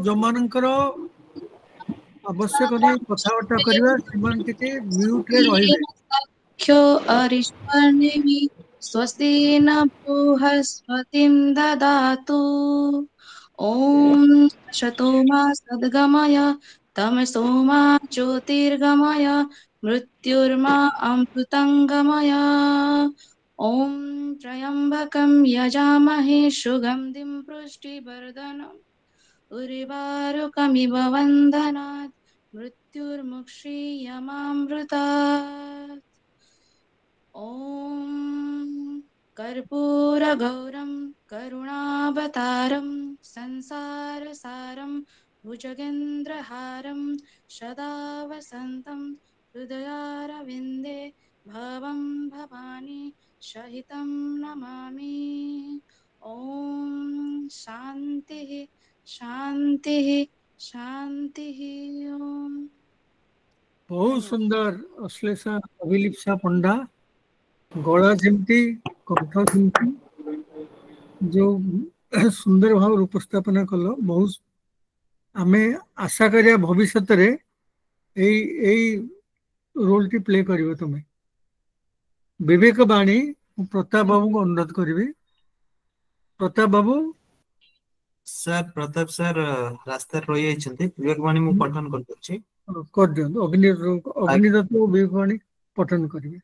जो मानकर आवश्यक नहीं कथबार्ता करवा म्यूट रे रहिबे ख्यो अरिष्वर्णिमि स्वस्ति न बृहस्पतिं ददातु ॐ शतो मा सद्गमय तमसो मा ज्योतिर्गमय मृत्युर्मा अमृतङ्गमय ॐ त्र्यम्बकं यजामहे सुगन्धिं पुष्टिवर्धनम् उर्वारुकमिव वन्दनात् मृत्युर्मुक्षीयमामृतात् ॐ कर्पूरगौरं करुणावतारं संसारसारं भुजगेन्द्रहारं सदा वसन्तं हृदयारविन्दे भवं भवानी सहितं नमामि ॐ शान्तिः शान्तिः शान्तिः ॐ बहुत सुंदर अश्लेषा अभिलिप्सा पंडा गला जमती कंठ जमती जो सुंदर भाव उपस्थापना कल बहुत आमे आशा करिया भविष्य रे रोल टी प्ले करिवो तुमे विवेक बाणी प्रताप बाबू को अनुरोध करी प्रताप बाबू सर प्रताप सर रास्ता रही विवेक बाणी मु पठन कर दियो अग्निदत्त विवेक बाणी पठन करिवे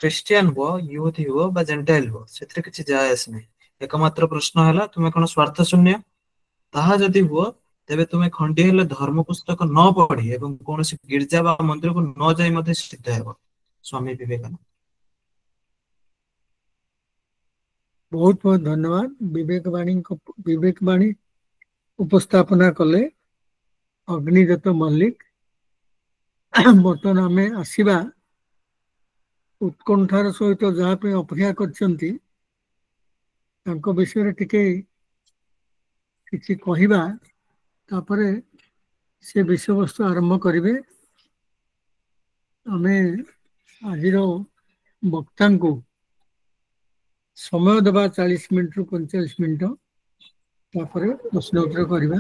क्रिश्चियन हो यूथी हो बा जेंटाइल हो सेतरे किछि जाय आसने एकमात्र प्रश्न हला तुमे कोन स्वार्थ शून्य ताहा जदि हो तेबे तुमे खंडी हेले धर्म पुस्तक न पढ़ी एवं कोनोसी गिरजा बा मंदिर को न जाय मध्ये सिद्ध हेबो स्वामी विवेकानंद बहुत बहुत धन्यवाद विवेक बाणी उपस्थापना कले अग्निदत्त मल्लिक बर्तमान आम आसवा उत्कंठार सहित जहाँ पे अपेक्षा करछंती विषय टिके किसी कहवा तापरे से विषय वस्तु आरंभ करेंगे आम आज वक्ता को समय दबा 40 मिनट रु 45 मिनट तापर प्रश्न उत्तर करवा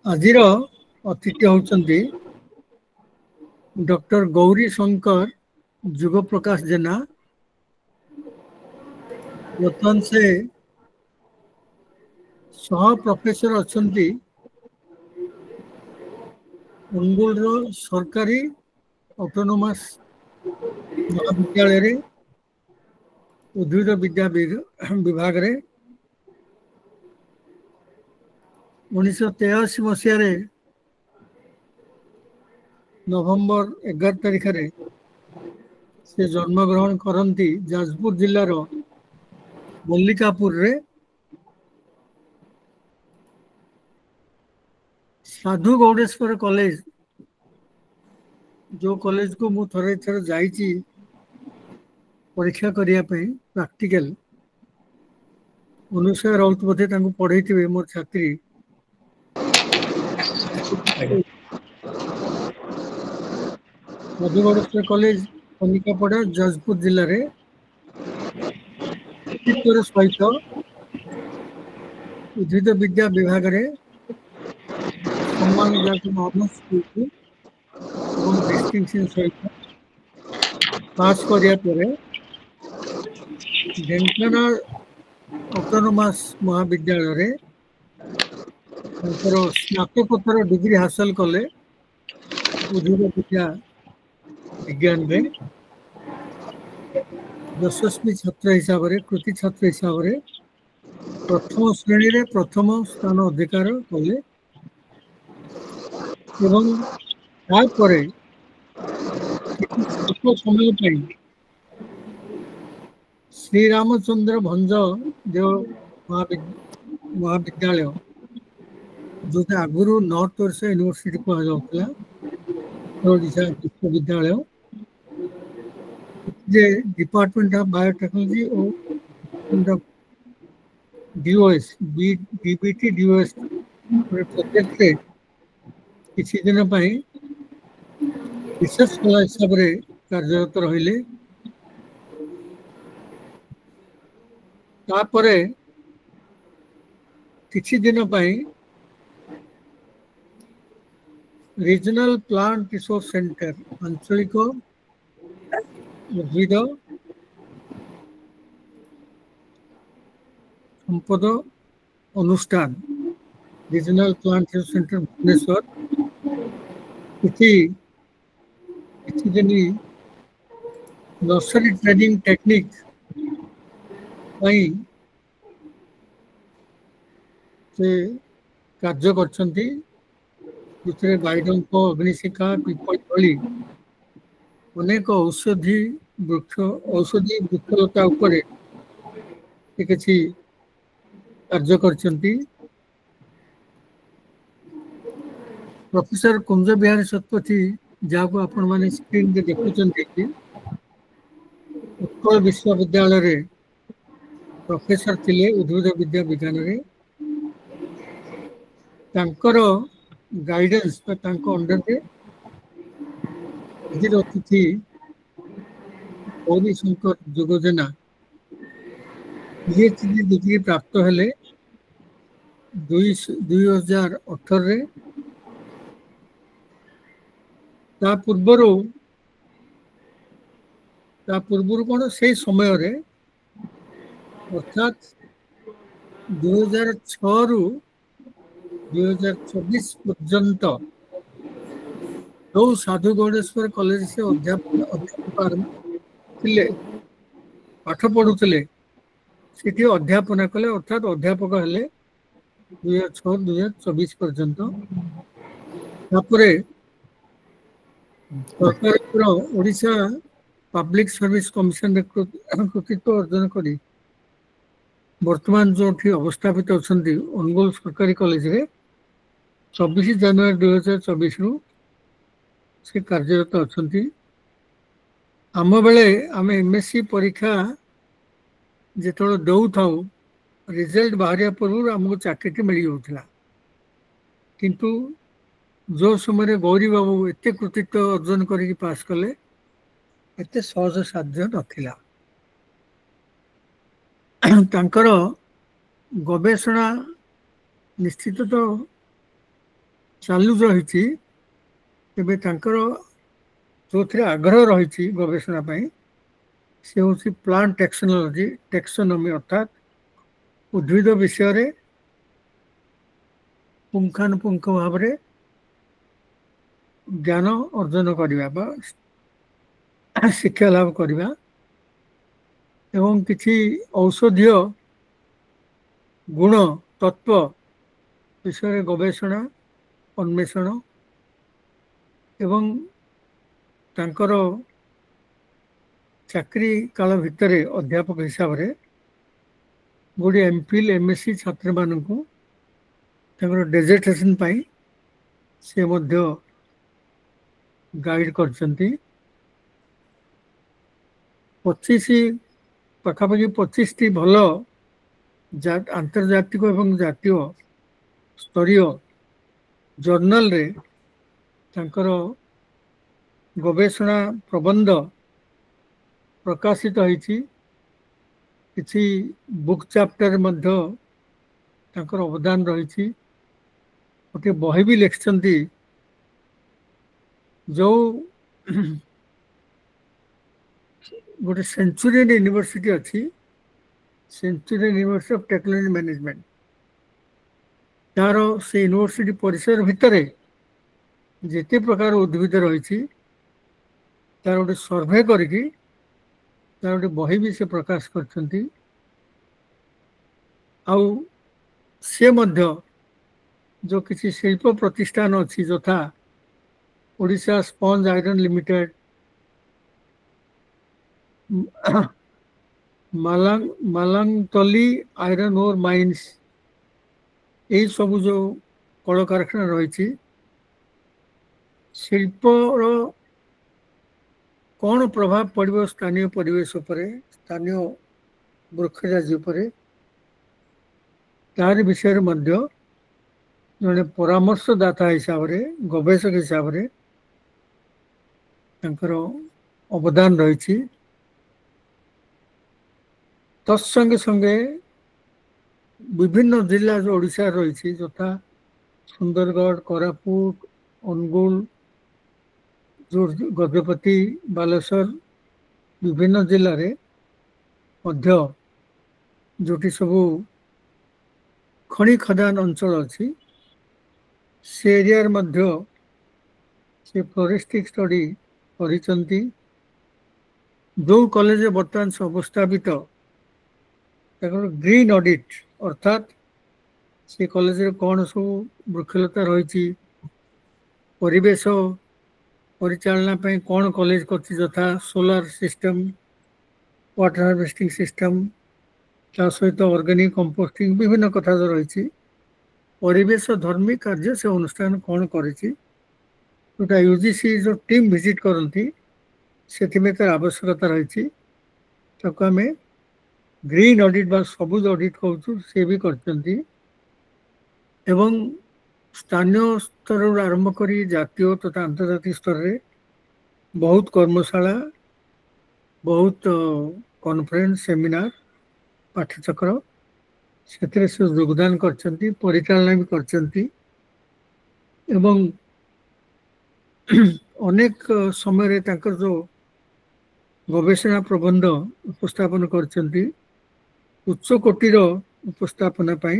आजिर अतिथि होचंती डॉक्टर गौरी शंकर जुग प्रकाश जेना बर्तमान से सह प्रोफेसर अच्छी अंगुल सरकारी ऑटोनोमस महाविद्यालय उद्भिद विद्या विभाग रे 1983 मसीह नवंबर 11 तारीख रे से जन्मग्रहण करती जाजपुर जिलार मल्लिकापुर रे साधु गौडेश्वर कॉलेज जो कॉलेज को मु थरे थरे जाइची परीक्षा करिया पे प्रैक्टिकल अनुसार राउत बोधे तांको पढ़ाई थे मोर छात्री साधु गौडेश्वर कॉलेज कनिकापड़ा जाजपुर जिले रे सहित उद्भिद विद्या विभाग रे सम्मान डिस्टिंक्शन सहित पास करिया परे ढेंकानाल ऑटोनोमस महाविद्यालय रे स्नातकोत्तर डिग्री हासिल कले उद्भिद विद्या विज्ञान में यशस्वी छात्र हिसाब से कृति छात्र हिसाब से प्रथम श्रेणी रे प्रथम स्थान अधिकार कले एवं तापरे समय श्री रामचंद्र भंज देव महाविद्यालय जो आगुरी नॉर्थ ओडिशा यूनिवर्सिटी कहला ओडिशा विश्वविद्यालय डिपार्टमेंट ऑफ बायोटेक्नोलॉजी और डीओएस डीबीटी डीओएस प्रोजेक्ट रे किसी दिन विशेष कला हिसाब से कार्यरत रहिले तापरे किछि दिन पाई रीजनल प्लांट रिसोर्स सेंटर आंचलिक उद्भिद संपद अनुष्ठान regional plant resource centre Bhubaneswar किछि दिन नर्सरी ट्रेनिंग टेक्निक से कार्य करछंती जिथे गाइडन को अग्निशिखा पीपल भली अनेक औषधि वृक्षलता उपरे किछि कार्य करछंती। प्रोफेसर कुंज बिहारी शतपथी जहाँ आपण मैंने स्क्रीन रे देखुचंती उत्कल विश्वविद्यालय रे प्रोफेसर थिले उद्भिद विद्या विज्ञान रे तांकर गाइडेंस अंडर रे अतिथि गौरी शंकर जोगजना पीएचडी डिग्री प्राप्त हेले 2018 रे ता पूर्वर कौन से समय रे अर्थात 2006 रु 2024 पर्यंत जो साधु गौड़ेश्वर कॉलेज से अध्यापक थिले पाठ पढ़ुले सेठी अध्यापना कले अर्थात अध्यापक हेले 2006-2024 पर्यंत सरकार ओडिशा पब्लिक सर्विस कमिशन कृतित्व अर्जन करी वर्तमान जो अवस्थापित अच्छा अनुगोल सरकारी कॉलेज रे 24 जनवरी 2024 रु से कार्यरत अच्छा। आम बेले आम एमएससी परीक्षा जो दौ था रिजल्ट बाहर पूर्व आमको चाकरी मिल जाऊला किंतु जो समय गौरी बाबू एत कृतित्व अर्जन करके पास कले एत सहज साध्य नथिला। तांकर गवेषणा निश्चित तो चालू रही तेबे तांकर जो आग्रह रही गवेषणा से हूँ प्लांट टेक्सोनोमी अर्थात उद्भिद विषय पुंखानुपुंख भाव में ज्ञान अर्जन करने शिक्षा लाभ करने एवं किसी औषधीय गुण तत्व विषय गवेषणा अन्वेषण एवं तांकर चाकरी काल भितर अध्यापक हिसाब से गोटे एमफिल एमएससी छात्र मानू डेजर्टेशन से मध्य गाइड करछंती। 25 पाखापाखि 25 टी भल आंतर्जातिक एवं जातीय स्तरीय जर्नल रे तांकर गवेषणा प्रबंध प्रकाशित होईछि। किछि बुक चैप्टर मध्य तांकर अवदान रही गोटे बही भी लिखिछंती जो गोटे सेंचुरियन यूनिवर्सिटी अच्छी Centurion university of technology management तार से यूनिवर्सिटी परिसर भितर जिते प्रकार उद्भिद रही तार गोटे सर्वे करके तार गोटे बही भी से प्रकाश करछंती। आउ से मध्य जो किसी शिल्प प्रतिष्ठान अच्छी यथा Odisha sponge iron limited Malangtoli iron ore mines यही सब जो कल कारखाना रही शिल्पर कौन प्रभाव पड़ो स्थानीय परिवेश पर स्थानीय वृक्षराजी पर तार विषय मध्य जड़े परामर्शदाता हिसाब से गवेषक हिसाब से अवदान रही तत्संगे संगे विभिन्न जिला जो ओडिशा रही यथा सुंदरगढ़, कोरापुट, अनुगुल, जो गजपति, बालेश्वर विभिन्न जिले रे मध्य जोटी सबू खनि खदान अंचल अच्छी से एरिया मध्य से फॉरेस्टिक स्टडी करिसंती। जो कॉलेज बर्तमान से अवस्थापित ग्रीन ऑडिट अर्थात से कॉलेज कौन सब वृक्षलता रही परिवेश परिचालना कौन कॉलेज करछि यथा solar system, water harvesting system, ता सहित ऑर्गेनिक कंपोस्टिंग विभिन्न कथा जो रही परिवेश धर्मी कार्य से अनुष्ठान कौन करिछि जोटा यूजीसी जो टीम विजिट करती से तार आवश्यकता रही आम ग्रीन ऑडिट बा सबुज ऑडिट कहूँ से भी करछंती। एवं स्थानीय स्तर आरंभ करी जातीय तथा अंतर्जातीय स्तर रे बहुत कर्मशाला, बहुत कॉन्फ्रेंस, सेमिनार, पाठ्यचक्र से योगदान करछंती, परिचालना भी करछंती। एवं अनेक समय तांकर जो गवेषणा प्रबंध उपस्थापन करछंती उच्च कोटीर उपस्थापना पाई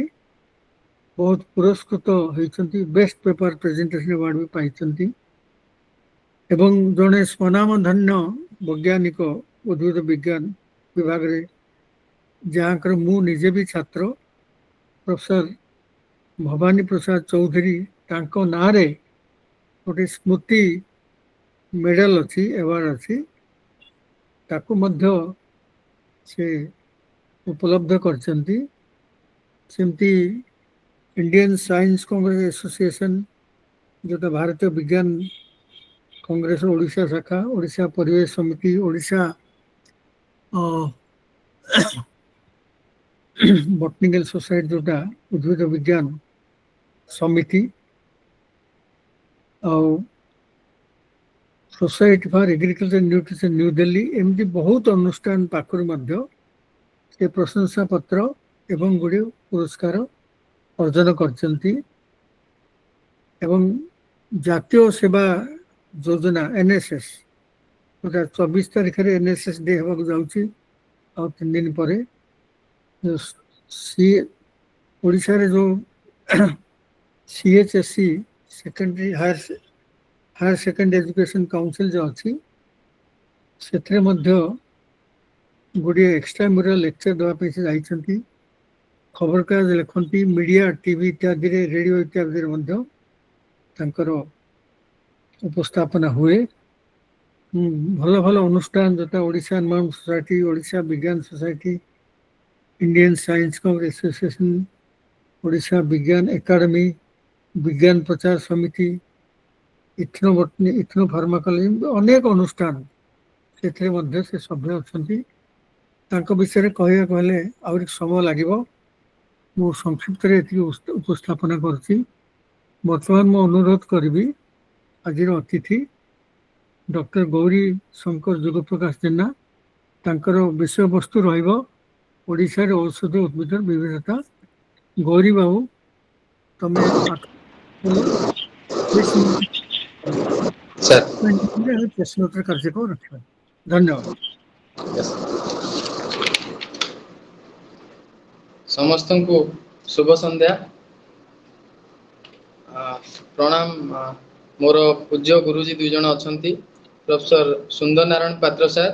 बहुत पुरस्कृत होइछंती, बेस्ट पेपर प्रेजेंटेशन अवार्ड भी पाइछंती। एवं जड़े स्वनामधन्य वैज्ञानिक उद्भिद विज्ञान विभाग रे जहाँ मु निजे भी छात्र प्रोफेसर भवानी प्रसाद चौधरी तांको नारे गोटे स्मृति मेडल अच्छी, अवार्ड अच्छी, ताकू मध्य से उपलब्ध करछंती। सेमती इंडियन साइंस कांग्रेस एसोसिएशन जोटा भारतीय विज्ञान कांग्रेस ओडिशा शाखा, ओडिशा परिवेश समिति, ओडिशा बॉटनिकल सोसाइटी जोटा उद्भिद विज्ञान समिति और society for agriculture nutrition new Delhi एमती बहुत अनुष्ठान पाखर मध्य से प्रशंसा पत्र एवं गुड़े पुरस्कार अर्जन करछंती। एवं जातीय सेवा योजना एनएसएस जोटा 24 तारीख रे एनएसएस डे होगा जाउची और 3 दिन पर ओडिशा रे जो CHSC secondary higher secondary education council जो अच्छी से गोटे एक्सट्रा म्यूरल लेक्चर देवाई से जाइछंती। खबर कागज लिखती, मीडिया, टीवी इत्यादि रेडियो इत्यादि उपस्थापना हुए। भल भल अनुष्ठान जोटा ओडिशा एनवायरनमेंट सोसाइटी, ओडिशा विज्ञान society, Indian science Congress association, Odisha विज्ञान एकाडेमी, विज्ञान प्रचार समिति, इथनो बटनी, इथनो फार्माकोलॉजी अनेक अनुष्ठान से सभ्य अच्छा विषय कहया कहले आउरी समय लागिबो। मु संक्षिप्त रे उपस्थापना करछि। वर्तमान मु अनुरोध करिबी आजिर अतिथि डॉक्टर गौरी शंकर जुगप्रकाश जेना तांकर विषय वस्तु रहिबो ओडिशा रे औषध उद्भिद विविधता। गौरी बाबू तमे प्रश्नोत्तर कार्यक्रम रखिबा। धन्यवाद। समस्त को शुभ संध्या। प्रणाम। मोर पूज्य गुरुजी दुई जन अछंती, प्रोफेसर सुंदर नारायण पात्र सर,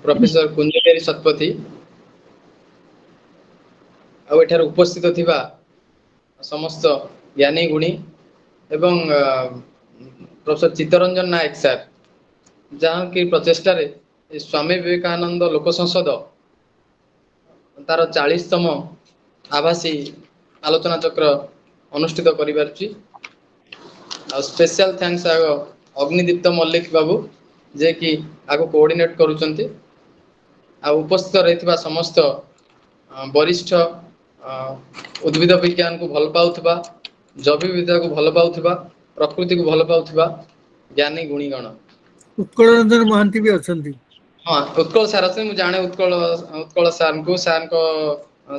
प्रोफेसर कुंजबिहारी शतपथी, आठार उपस्थित थिबा समस्त ज्ञानी गुणी एवं प्रोफेसर चित्तरंजन नायक सर, जहाँ की प्रचेष्टा रे स्वामी विवेकानंद लोक संसद तार 40तम आभासी आलोचना चक्र अनुष्ठित करिबारछि। स्पेशल थैंक्स अग्निदीप्त मल्लिक बाबू जे कि आगो कोऑर्डिनेट करूचंती। उपस्थित रहितबा समस्त वरिष्ठ उद्भिद विज्ञान को भल पाउथबा, जैव विविधता को भल पाउथबा, प्रकृति को भल पाउथबा ज्ञानी गुणीगण। उत्कल रंजन महांती भी अछंती। हाँ उत्कल सार अच्छे मुझे जाने उत्कल उत्कल सार को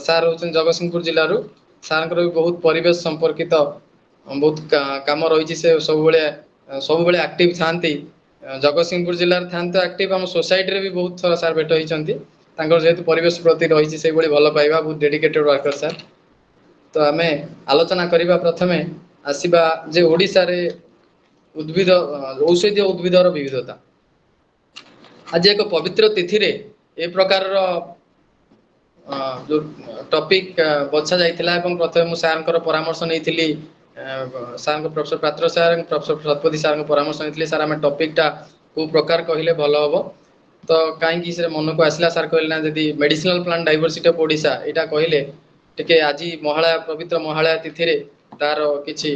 सार होचन जगतसिंहपुर जिल्ला रु सार भी बहुत परिवेश संपर्कित बहुत काम रही से सब बेले एक्टिव थांती जगतसिंहपुर जिल्ला रे थांते एक्टिव हम सोसाइटी रे भी बहुत थोड़ा सार भेट होइचंती तांकर जेहेतु परिवेश प्रति रही से भली भल पाइबा बहुत डेडिकेटेड वर्कर सार तो आमे आलोचना करिबा प्रथमे आसीबा जे ओडिसा रे उद्भिद औषधीय उद्भिदर विविधता आज एक पवित्र तिथि रे ए प्रकार जो टॉपिक बछा जाइथिला एवं प्रथमे मु सारंकर परामर्श नैथिली सारंकर प्रोफेसर पात्र सार प्रोफेसर सतपति सार परामर्श नैथिली सार आमे टॉपिक टा को प्रकार कहिले भलो हबो तो काई से मन को आसला सार कहले ना जदी medicinal plant diversity of Odisha एटा कहले टिके आज महालया पवित्र महालया तिथि रे तार किछि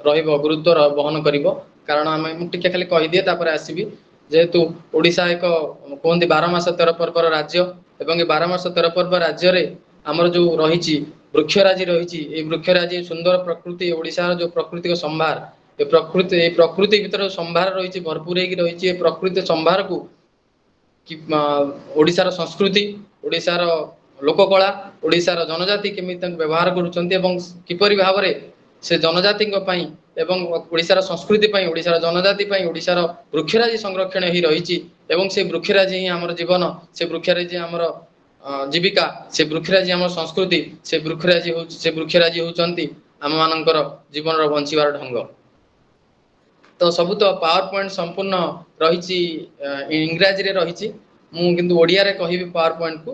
रहिबो गुरुत्व बहन करिवो कारण आमे मु टिके खाली कहि दिए तापर आसीबी जेहेतु ओडिशा एक कहते 12 मास 13 पर्वर राज्य एवं 12 मास 13 पर्व राज्य रे आमर जो रही वृक्षराजी रही वृक्षराजी सुंदर प्रकृति ओडिशा जो प्राकृतिक संभार ए प्रकृति भीतर संभार रही भरपूर रही प्रकृति संभार को ओडिशार संस्कृति ओडिशार लोककला ओडिशार जनजाति केमी व्यवहार करिपरि भाव से जनजाति एवं ओडिशार संस्कृति ओडिशार जनजाति ओडिशार वृक्षराजी संरक्षण ही रही से वृक्षराजी ही आमर जीवन से वृक्षराजी आमर जीविका से वृक्षराजी आमर संस्कृति से वृक्षराजी होचंती आम मानकर जीवन बंचिबार ढंग तो सब तो पावर पॉइंट संपूर्ण रही इंग्राजी रे रही मु किंतु ओडिया रे कहिबी पावर पॉइंट को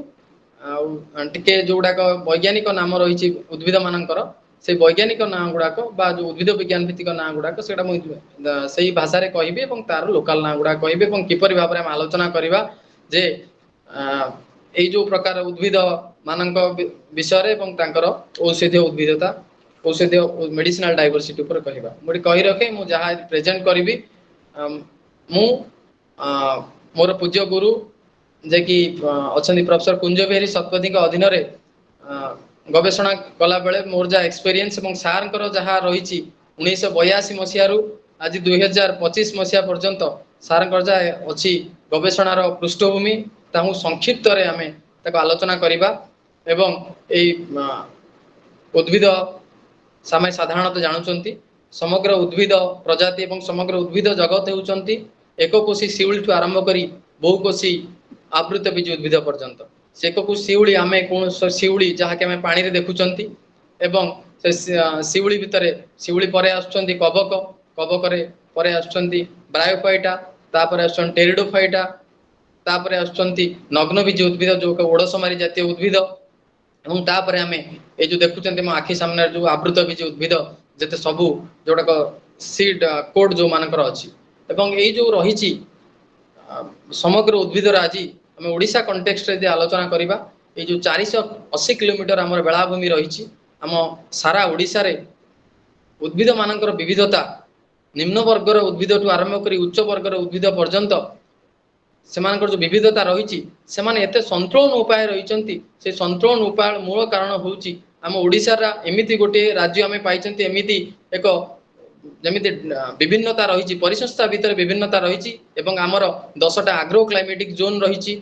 टिके जोडाक वैज्ञानिक नाम रही उद्भिद मानकर से वैज्ञानिक ना गुड़ाक जो उद्भिद विज्ञान भित्तिक ना गुड़ाक से भाषा रे कहिबी एवं तार लोकल ना गुड़ा कहिबी एवं किपरि भाबरे हम आलोचना करिबा जे एई जो प्रकार उद्भिद मानक विषय रे एवं तांकर औषधीय उद्भिदता औषधीय मेडिसिनल डाइवर्सिटी ऊपर कहिबा मोडी कहि रखे मु जहा प्रेजेंट करिबी मु मोर पूज्य गुरु जे कि अछंती प्रोफेसर कुंज बिहारी सतपथी के अधीन रे गवेषणा कला बेले मोर जा एक्सपीरियंस एवं सारंकर जहा रही 1982 मसिया रु आज 2025 मसिया पर्यंत सारंकर जा अछि गवेषणार पृष्ठभूमि ताहु संक्षिप्त रे आमे ताको आलोचना करिबा एवं एई उद्भिद सामे साधारणतः जानुचंती समग्र उद्भिद प्रजाति एवं समग्र उद्भिद जगत हेउचंती एककोशी शिउली ठु आरंभ करी बहुकोशी आवृत बीज उद्भिद पर्यंत से को शिउली आमे कोन शिउली जहा के आमे पानी रे देखुचंती एवं से शिउली भितरे शिउली परे आछंती कवक कवक रे परे आछंती ब्रायोफाइटा तापर आछन टेरिडोफाइटा तापर आछंती नग्न बीज उद्भिद जो ओडसमारी जातीय उद्भिद एवं तापर आमे ए जो देखुचंती म आखि सामने जो आवृत बीज उद्भिद जते सबु जोडक सीड कोड जो मानकर अछि एवं ए जो रहिछि समग्र उद्भिद राजी आम ओडिशा कंटेक्स्ट रे आलोचना करिबा ए जो 480 किलोमीटर हमर बेलाभूमि रहिछि आम सारा ओडिशा रे उद्भिद मानकर विविधता निम्न वर्गर उद्भिद ठु आरंभ करी उच्च वर्गर उद्भिद पर्यंत सेमानकर जो विविधता रहिछि सेमाने एते संतुलन उपाय रहिचंती से संतुलन उपाय मूल कारण होउछि आम ओडिशा रा एमिति गोटे राज्य आमे पाइचंती एमिति एक जमिति विभिन्नता रही परिसंस्था भितर विभिन्नता रही एवं आमर 10टा आग्रो क्लाइमेटिक जोन रही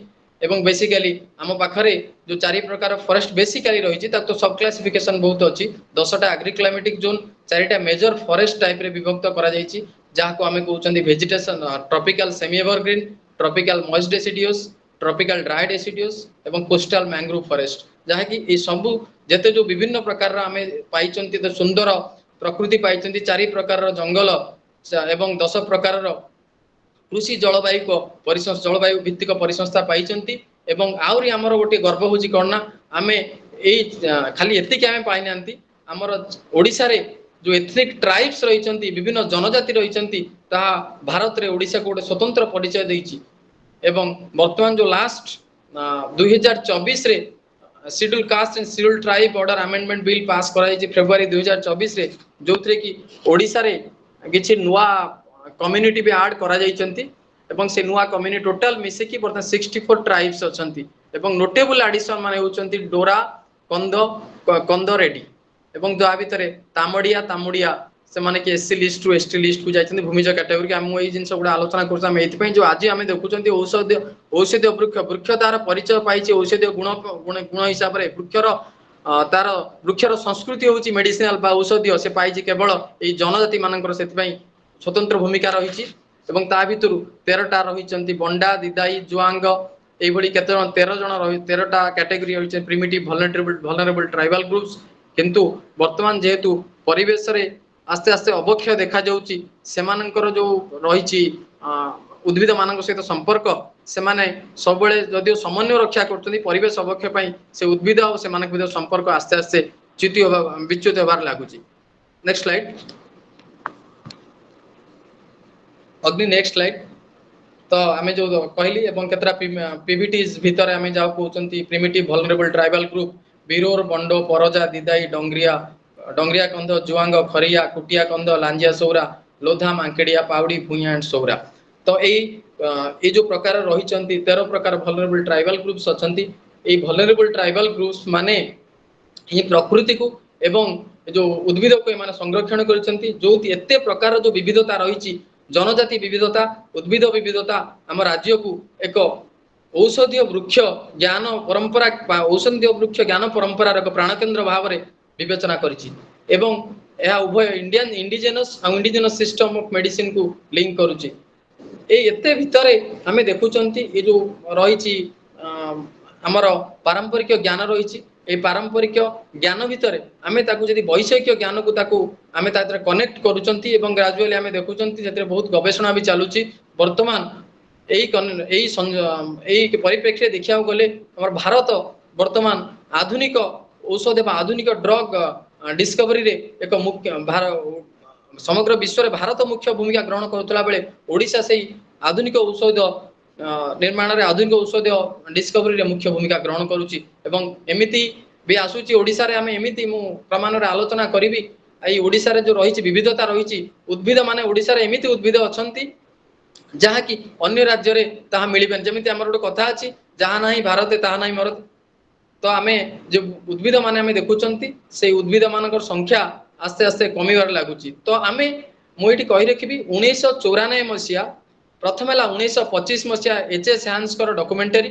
एवं बेसिकली आम पाखरे जो 4 प्रकार फॉरेस्ट बेसिकली रही तो सब क्लासिफिकेशन बहुत अच्छी 10टा आग्री क्लाइमेटिक जोन 4टा मेजर फॉरेस्ट टाइप रे विभक्त करा जायछि जहाको आमे कहउचंदी vegetation tropical semi evergreen tropical moist deciduous tropical dry deciduous एवं कोस्टल मैंग्रोव फॉरेस्ट जहा कि ए सब जते जो विभिन्न प्रकार आमे पाइचंती तो सुंदर प्रकृति पाइचंती 4 प्रकार जंगल एवं 10 प्रकार कृषि जलवायु को जलवायु भित्तिक परिसंस्था पाइचंती एवं आउरी हमर गोटे गर्व होची कोना आमे ए खाली एतिक आमे पाइ नांती हमर ओडिसा रे जो एथनिक ट्राइब्स रहिचंती विभिन्न जनजाति रहिचंती ता भारत रे ओडिसा को गोटे स्वतंत्र परिचय देइची एवं वर्तमान जो लास्ट 2024 रे schedule caste and schedule tribe order amendment bill pass कराई फेब्रुआरी 2024 रे जो थे कि ओडिसा रे किछि नुवा कम्युनिटी भी ऐड करा जाइचंती एवं से नुवा कम्युनिटी टोटल मिसे कि वर्तमान 64 ट्राइब्स अछंती एवं नोटेबल एडिशन माने होचंती डोरा कंद कंद रेडी एवं दो भितरे तामडिया ସେମାନେ କି एससी लिस्ट रु एसटी लिस्ट को जाइछन्ती भूमिज कैटेगरी के हम एई जिंस गुडा आलोचना करछा हम एथि पई जो आज हम देखुचन्ती औषधीय वृक्ष तार परिचय पाइछि औषधीय गुण गुण हिसाब रे वृक्षर तार वृक्षर संस्कृति होची मेडिसिनल बा औषधीय से पाइछि केवल एई जनजाति मानकर सेति पई स्वतंत्र भूमिका रहिछि एवं ता भितरु 13टा रहिचन्ती बंडा दिदाई जुआंग एई भली केते 13 जण रहि 13टा कैटेगरी रहिছে प्रिमिटिव वल्नरेबल ट्राइबल ग्रुप्स किंतु वर्तमान जेहेतु परिवेश रे आस्ते आस्ते अवक्षय देखा जाउची सेमानकर जो रहिछि उद्भिद मानक सहित संपर्क से माने सब बेले जदियो समन्वय रक्षा करछन्ती परिवेश अवक्षय पई से उद्भिद और से मानक भितर संपर्क आस्ते आस्ते विच्युत होबार लागुची। नेक्स्ट स्लाइड अग्नि नेक्स्ट स्लाइड तो आमे जो कहली एवं केतरा पीवीटीज भितर आमे जाउ कहउचंती primitive vulnerable tribal group Birhor Bondo Paraja Didayi Dongria Kondh Juang खरिया कुटिया कंद लांजिया सौरा लोधा मांकेडिया पाउडी भुइया एंड सौरा तो ए जो प्रकार रहिचंती 13 प्रकार वल्नरेबल ट्राइबल ग्रुप्स अछंती ए वल्नरेबल ट्राइबल ग्रुप्स माने ई प्रकृति को एवं जो उद्भिद को माने संरक्षण करछंती जो एते प्रकार जो विविधता रहिची जनजाति विविधता उद्भिद विविधता आम राज्य को एक औषधीय वृक्ष ज्ञान परंपरा औषधीय वृक्ष ज्ञान परंपरार एक प्राणकेन्द्र भाव में विवेचना करिछि एवं यह उभय इंडिजिनस सिस्टम ऑफ मेडिसिन को लिंक करुछि एते भितरे आमे देखुचंती ए जो रहिछि हमर पारंपरिक ज्ञान रहिछि ए पारंपरिक ज्ञान भितरे आमे ताकू जदि वैषयिक ज्ञान को ताकू आमे तादरे कनेक्ट करूचंती एवं ग्रेजुअली आमे देखुचंती जेतरे बहुत गवेषणा भी चालुछि वर्तमान एई परिप्रेक्षी देखिया गले हमर भारत वर्तमान आधुनिक औषध एवं आधुनिक ड्रग डिस्कवरी रे एक मुख्य समग्र विश्व रे भारत मुख्य भूमिका ग्रहण करतला बेले ओडिशा से आधुनिक औषध निर्माण रे आधुनिक औषध डिस्कवरी रे मुख्य भूमिका ग्रहण करूची एवं एमिति भी आसुची ओडिशा रे आमे एमिति मु प्रमाण रे आलोचना करिवि एई ओडिशा रे जो रहिची विविधता रहिची उद्भिद माने ओडिशा रे एमिति उद्भिद अछंती जहा कि अन्य राज्य रे ताहा मिलिबेन जेमिति हमर गोटे कथा अछि जहा नाही भारते ताहा नाही मरत तो आमे जो उद्भिद माने आमे देखुचंती से उद्भिद मानकर संख्या आस्ते आस्ते कमिबार लागुची तो आमे मोइटी कहि रखिबी 1994 मसिया प्रथम है 1925 मसीहा एचएस हैंस कर डॉक्यूमेंटरी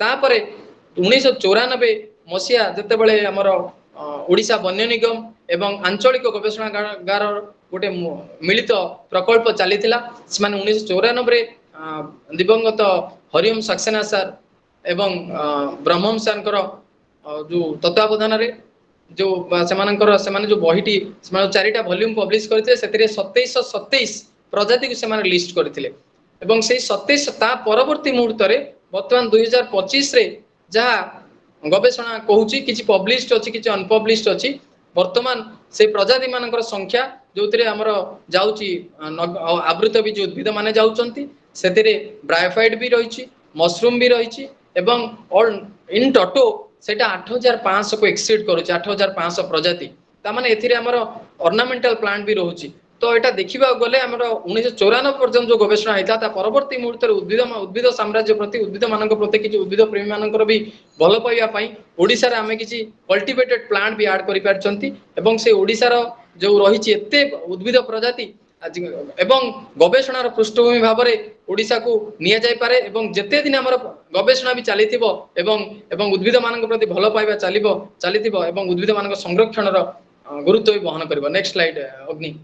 तापरे 1994 मसीहा जते बळे हमर ओडिशा वन्य निगम एवं आंचलिक गवेषणागार गोटे मिलित प्रकल्प चलीथिला सेमाने 1994 रे दिवंगत हरिओम सक्सेना सर एवं ब्रह्मम सर जो तत्वावधान रे जो सेमाने जो बहिटी सेमाने चारिटा वॉल्यूम पब्लिश करथिले सेतिरे 2727 प्रजाति को सेमाने लिस्ट करथिले एवं से 27 ता परवर्ती मुहूर्त रे वर्तमान 2025 रे जहा गवेषणा कहूची किछि पब्लिश्ड अछि किछि अनपब्लिश्ड अछि वर्तमान से प्रजाति मानकर संख्या जोतिरे हमर जाउची आवृत भी जो उद्भिद माने जाउचंती सेतिरे ब्रायोफाइट भी रहिछि मशरूम भी रहिछि एवं ऑल इन टोटो सेटा 8500 को एक्सीड करूची 8500 प्रजाति ता माने एथिरे हमर ऑर्नामेंटल प्लांट भी रहउची तो एटा देखिबा गले हमर 1994 पर्यंत जो गवेषणा हैता ता परवर्ती मुहूर्त रे उद्भिद साम्राज्य प्रति उद्भिद मानक प्रति किछि उद्भिद प्रेमी मानकर भी भलो पाइबा पई ओडिसा रे आमे किछि कल्टिवेटेड प्लांट भी ऐड करि पारचंती एवं से ओडिसा रो जो रहिछि एते उद्भिद प्रजाति एवं गवेषणार पृष्ठभूमि भाव में ओडिशा को निया जाय पारे एवं जेते दिन हमर गवेषणा भी चलीथिबो एवं उद्भिद मानक प्रति भलो पाइबा चलीथिबो एवं उद्भिद मानक संरक्षण रो गुरुत्व भी वहन करबो। नेक्स्ट स्लाइड अग्नि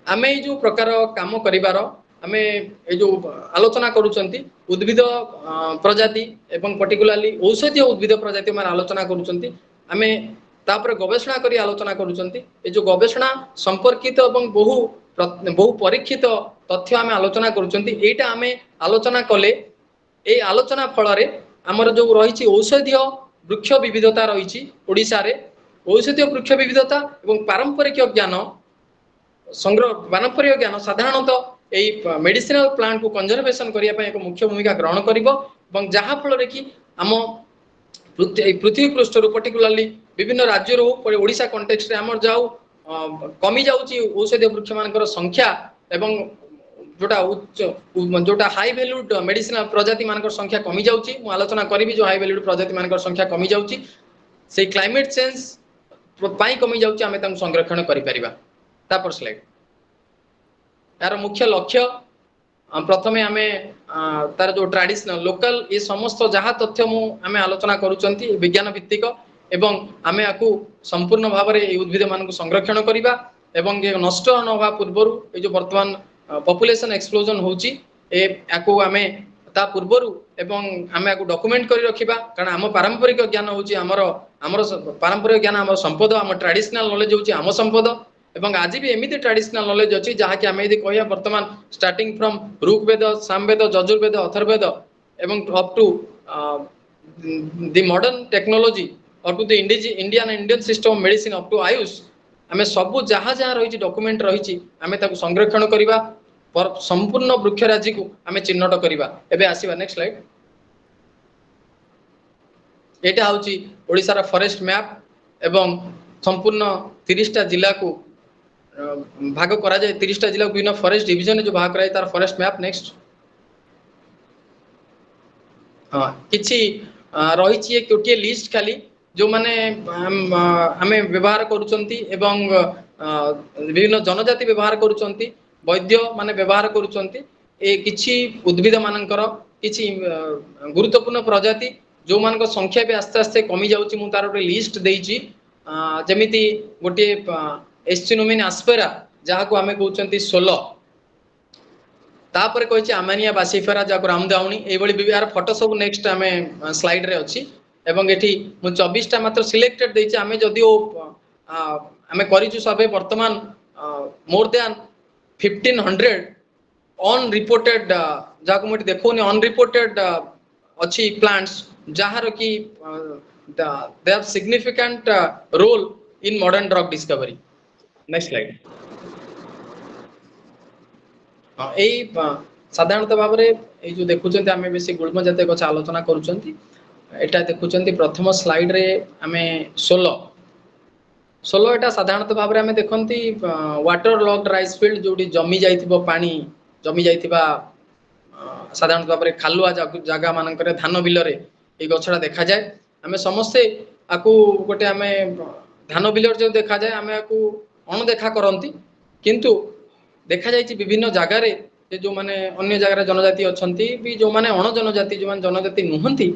आमे जो प्रकार काम करिवार आमे ए जो आलोचना करूचंती उद्भिद प्रजाति एवं पर्टिकुलरली औषधीय उद्भिद प्रजाति माने आलोचना करूचंती आमे तापर गवेषणा करी आलोचना करूचंती ए जो गवेषणा संपर्कित एवं बहु परीक्षित तथ्य आमे आलोचना करूचंती एटा आमे आलोचना कले ए आलोचना फल रे हमर जो रहिछि औषधीय वृक्ष विविधता रहिछि ओडिसा रे औषधीय वृक्ष विविधता एवं पारंपरिक ज्ञान संग्रह पारंपरिक ज्ञान साधारणतः एई मेडिसिनल प्लांट को कंजर्वेशन करिया पय एक मुख्य भूमिका ग्रहण करिवो एवं जहा फल रे कि हम पृथ्वी पृष्ठ रो पर्टिकुलरली विभिन्न राज्य रो ओडिशा कॉन्टेक्स्ट रे हमर जाऊ कमी जाउची औषधीय वृक्ष मानकर संख्या एवं जोटा उच्च जोटा हाई वैल्यूड मेडिसिनल प्रजाति मानकर संख्या कमी जाउची मु आलोचना करिवि जो हाई वैल्यूड प्रजाति मानकर संख्या कमी जाउची से क्लाइमेट चेंज पाई कमी जाउची आमे तांको संरक्षण करि परिबा तापर स्लाइड यार मुख्य लक्ष्य प्रथमे आमे तार जो ट्रेडिशनल लोकल ये समस्त जहाँ तथ्य मु आमे आलोचना करूचंती विज्ञान भित्तिक एवं आमे आकु संपूर्ण भाव में उद्भिद मान संरक्षण करवा एवं ये नष्ट न होगा पूर्वर ये जो वर्तमान पॉपुलेशन एक्सप्लोजन होची याकू आमे ता पूर्वर एवं आमे आकु डॉक्यूमेंट करी रखिबा कारण आम पारंपरिक ज्ञान होची हमर हमर पारंपरिक ज्ञान हमर संपद हम ट्रेडिशनल नॉलेज होची आम संपद एवं आज भी एमिति ट्रेडिशनल नॉलेज अछि जहा कि आमे यदि कहया वर्तमान स्टार्टिंग फ्रॉम ऋग्वेद सामवेद यजुर्वेद अथर्ववेद एवं up to the modern technology up to the Indian system of medicine up to AYUSH आमे सब जहाँ जहाँ रही डॉक्यूमेंट रही आमे ताकु संरक्षण करवा संपूर्ण वृक्षराजी को आमे चिन्हट करवा एबे आसीबा नेक्स्ट स्लाइड एटा होची ओडिसा रा फॉरेस्ट मैप एवं संपूर्ण 30 टा जिला को भाग करा जाए 30 टा जिला को विभिन्न फॉरेस्ट डिवीजन जो भाग कराए तार फॉरेस्ट मैप नेक्स्ट हां किछि रही छि कोटिए लिस्ट खाली जो माने आमे व्यवहार करूचंती एवं विभिन्न जनजाति व्यवहार करूचंती वैद्य माने व्यवहार करूचंती ए किछि उद्भिद मानकर किछि गुरुत्वपूर्ण प्रजाति जो मान संख्या भी आस्ते आस्ते कमी जाउची मु तार लिस्ट देइची जेमिति गोटे एस्चिनोमिन आस्पेरा जहाँ को आमे कहउचंती 16 तापर कहिछि आमानिया बासिफेरा जाको रामदाउनी ए बळी यार फोटो सब नेक्स्ट आमे स्लाइड रे अछि एवं एठी मु 24 टा मात्र सिलेक्टेड देइछि आमे जदिओ आमे करिछु सबे वर्तमान मोर देन 1500 ऑन रिपोर्टेड जाको मु देखोनी ऑन रिपोर्टेड अछि प्लांट्स जहार की they have significant role in modern drug discovery next slide ए साधारणतः भाव में ये जो देखुचंती आमे बेसी गुल्म जातीय गछ आलोचना करूचंती एटा देखुचंती प्रथम स्लाइड रे आमे 16 एटा साधारणतः भाव में आमे देखंती वाटर लॉक्ड राइस फील्ड जोडी जमी जाइथिबो पानी जमी जाइथिबा साधारणतः भाव में खालुआ जागा मानकर धान बिल रे ए गछडा देखा जाए आमे समस्ते आकु गोटे आमे धान बिलर जो देखा जाए आमे आकु अणदेखा करंती किंतु देखा जाइछि विभिन्न जगह रे जो माने अन्य जगह रे जनजाति अछंती भी जो माने अण जनजाति जो माने जनजाति नुहंती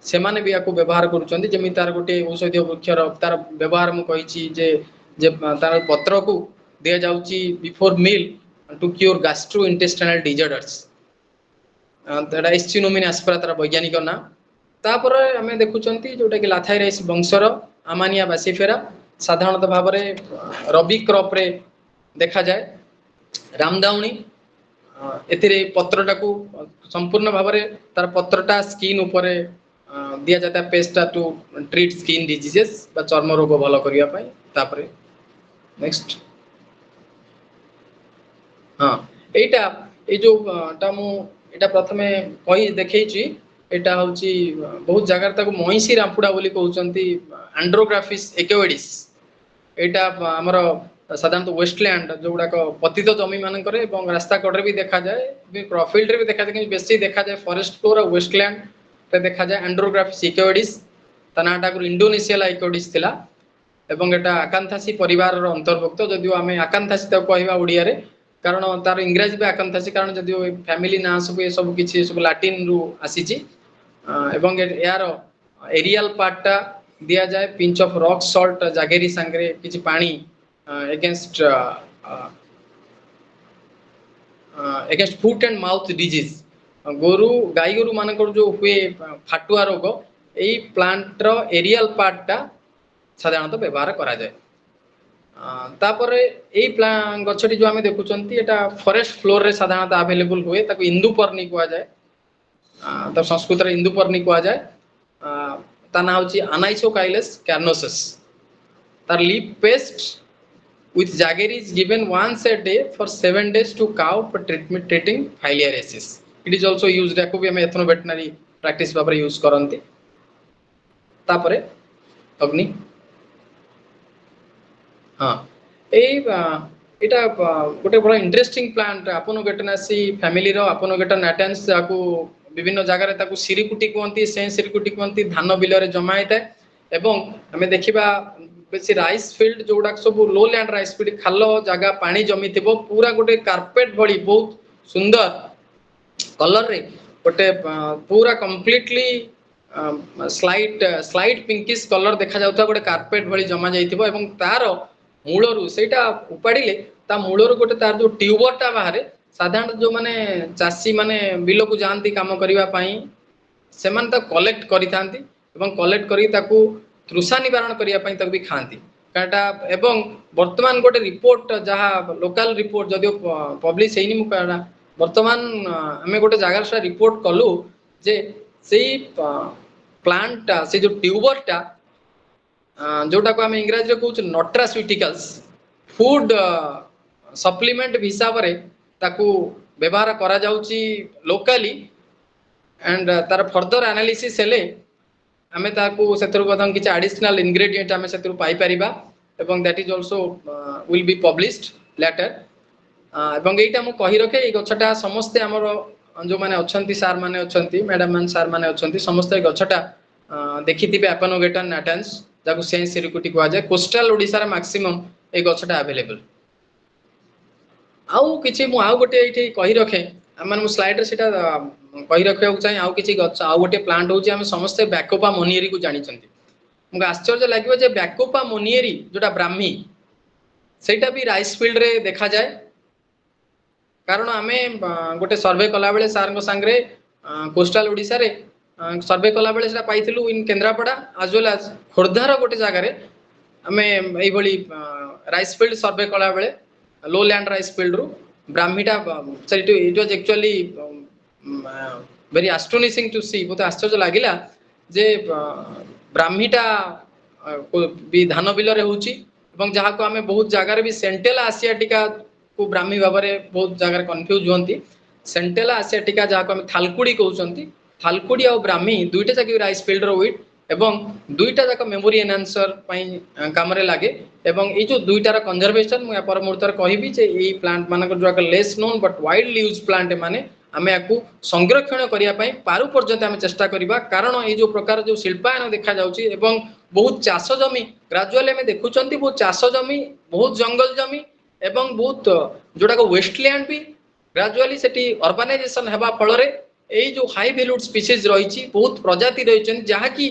से माने भी आकु व्यवहार करूचंती जेमि तार गोटे औषधीय वृक्षर तार व्यवहार मु कहिछि जे तार पत्र को दिया जाउछि before meal to cure gastrointestinal disorders तडा एस्चिनोमिन एस्पेरा तार वैज्ञानिक ना तापर आमे देखुचंती जोटा कि लाथाइराइस वंशर आमानिया बासिफेरा साधारणतः भाव में रबी क्रॉप रे देखा जाए रामदाउनी एथिरे पत्रटा को संपूर्ण भाव में तार पत्रटा स्किन ऊपर दिया जाता है पेस्टा टू ट्रीट स्किन डिजीजेस बा चर्म रोग भल करिया पई तापर नेक्स्ट हां एटा ए जो टा मु एटा प्रथमे कहि देखैछि एटा होची बहुत जगह तक महिषी रामपुड़ा बोली कहउचंती एंड्रोग्राफिस एक्वेडिस एटा हमर साधारणतः वेस्टलैंड जोगुड़ा पतित जमी मानकर एवं रास्ता कड़े भी देखा जाए फील्ड रे भी देखा जाए बेसी देखा जाए फॉरेस्ट फ्लोर और वेस्टलैंड रे देखा जाए एंड्रोग्राफिस एक्वेडिस तनाटा इंडोनेशिया एक्वेडिस थिला एवं एटा आकांथासी परिवार रो अंतर्भुक्त जदियो आमे आकांथासी त कहबा ओडिया रे कारण तार इंग्रजी भी आकांथासी कारण जदियो फैमिली ना सब किछि सब लैटिन रु आसीची एवं यार एरियल पार्टा दिया जाए pinch of rock salt jaggery संगरे किछि पानी against foot and mouth disease गोरु गाई गोरु मानकर जो हुए फाटुआ रोग एई प्लांट रो एरियल पार्टा साधारणतः व्यवहार करा जाए तापर एई गछटी जो आमे देखुचंती एटा फॉरेस्ट फ्लोर रे साधारणतः अवेलेबल हुए ताको इंदुपर्णी कुआ जाए तब संस्कृत रे इंदुपर्णी कुआ जाए ता ना होची अनाइसोकाइलस कार्नोसस तार leaf paste with jaggery is given once a day for 7 days to cow for treating filariasis. It is also used ako bi ame ethno veterinary practice bhaବରେ use karanti तापरे अग्नि हाँ एटा गोटे बड़ा इंटरेस्टिंग प्लांट आपनोगेटनासी फैमिली रो आपनोगेटनाटेंस जाकू विभिन्न जगह रे ताकू सिरिकुटी कहंती से सिरिकुटी कहंती धान बिल रे जमा होता है एवं हमें देखिबा बेसी राइस फील्ड जोड़ा सब लो लैंड राइस फील्ड खाल जगह पानी जमी थिबो पूरा गोटे कार्पेट भली बहुत सुंदर कलर रे गोटे पूरा कंप्लीटली स्लाइट पिंकिश कलर देखा जाउता गोटे कार्पेट भली जमा जाइथिबो एवं तार मूलरू सेटा उपाड़िले ता मूलरू गोटे तार जो ट्यूबरटा बाहरे साधारण जो माने चासी माने बिल को जानती काम करिवा पई सेमान ता कलेक्ट करिथांती एवं कलेक्ट करी ताकू तृषा निवारण करिया पई तक भी खांती काटा एवं वर्तमान गोटे रिपोर्ट जहा लोकल रिपोर्ट जदियो पब्लिश हेनी मु काटा वर्तमान हमें गोटे जगह से रिपोर्ट कलु जे सेही प्लांट से जो ट्यूबरटा जोटा को आम इंग्राजी कहूँ नट्रास्यूटिकल्स फूड सप्लीमेंट हिसाब से ताकू व्यवहार करा जाउची लोकली एंड तार फर्दर एनालिसिस हेले आमे ताकू सेतरु बदन किछ एडिशनल इंग्रेडिएंट आमे सेतरु पाई परिबा एवं that is also will be published later एवं एटा मु कहि रखे ए गछटा समस्त हमर जो माने अछंती सार माने अछंती मैडम मान सार माने अछंती समस्त ए गछटा देखिथिबे एपनोगेटन नाटेंस जाकू सेंस सिरिकुटी को जाय कोस्टल ओडिसा रे मैक्सिमम ए गछटा अवेलेबल आउ किछि मु आउ गोटे एठी कहि रखे माने मु स्लाइड रे सेटा कहि रखिया चाहे आउ किछि गछ आउ गोटे प्लांट होची हम समस्त बैकोपा मोनियरी को जानि छथि मुगा आश्चर्य लागियो जे बैकोपा मोनियरी जोटा ब्राह्मी सेटा भी राइस फील्ड रे देखा जाय कारण आमे गोटे सर्वे कला बेले सार को संगरे कोस्टल ओडिसा रे सर्वे कला बेले सेटा पाइथिलु इन केंद्रापड़ा as well as खोर्धार गोटे जगह रे आमे एई भली राइस फील्ड सर्वे कला बेले लो लैंड राइस फील्ड रू ब्राह्मीटा it was actually very astonishing to see बहुत आश्चर्य लागिला जे ब्राह्मीटा भी धान बिल रे होची एवं जहा को हमें बहुत जगह रे भी सेंटेला एशियाटिका को ब्राह्मी भाबरे बहुत जगह कंफ्यूज होंती सेंटेला एशियाटिका जहा को हम थालकुड़ी कहउचंती थालकुड़ी और ब्राह्मी दुईटा जाक राइस फील्ड रो विट एवं दुईटा जाक मेमोरी एनहांसर पई काम रे लागे एवं ए जो दुईटार कंजर्वेशन मु पर मुहूर्त कहबी जे ए प्लांट मानक जो less known but widely used plant माने आमे याकू संरक्षण करिया पई पारु पर्यंत आमे चेष्टा करिबा कारण ए जो प्रकार जो शिल्पायन देखा जाउची एवं बहुत चाष जमी ग्रेजुअली आमे देखुचंती बहुत चाष जमी बहुत जंगल जमी एवं बहुत जोटा को वेस्टलैंड भी ग्रेजुअली सेठी अर्बानाइजेशन हेबा फल रे ए जो हाई वैल्यूड स्पीसीज रहिची बहुत प्रजाति रहिचन जहा की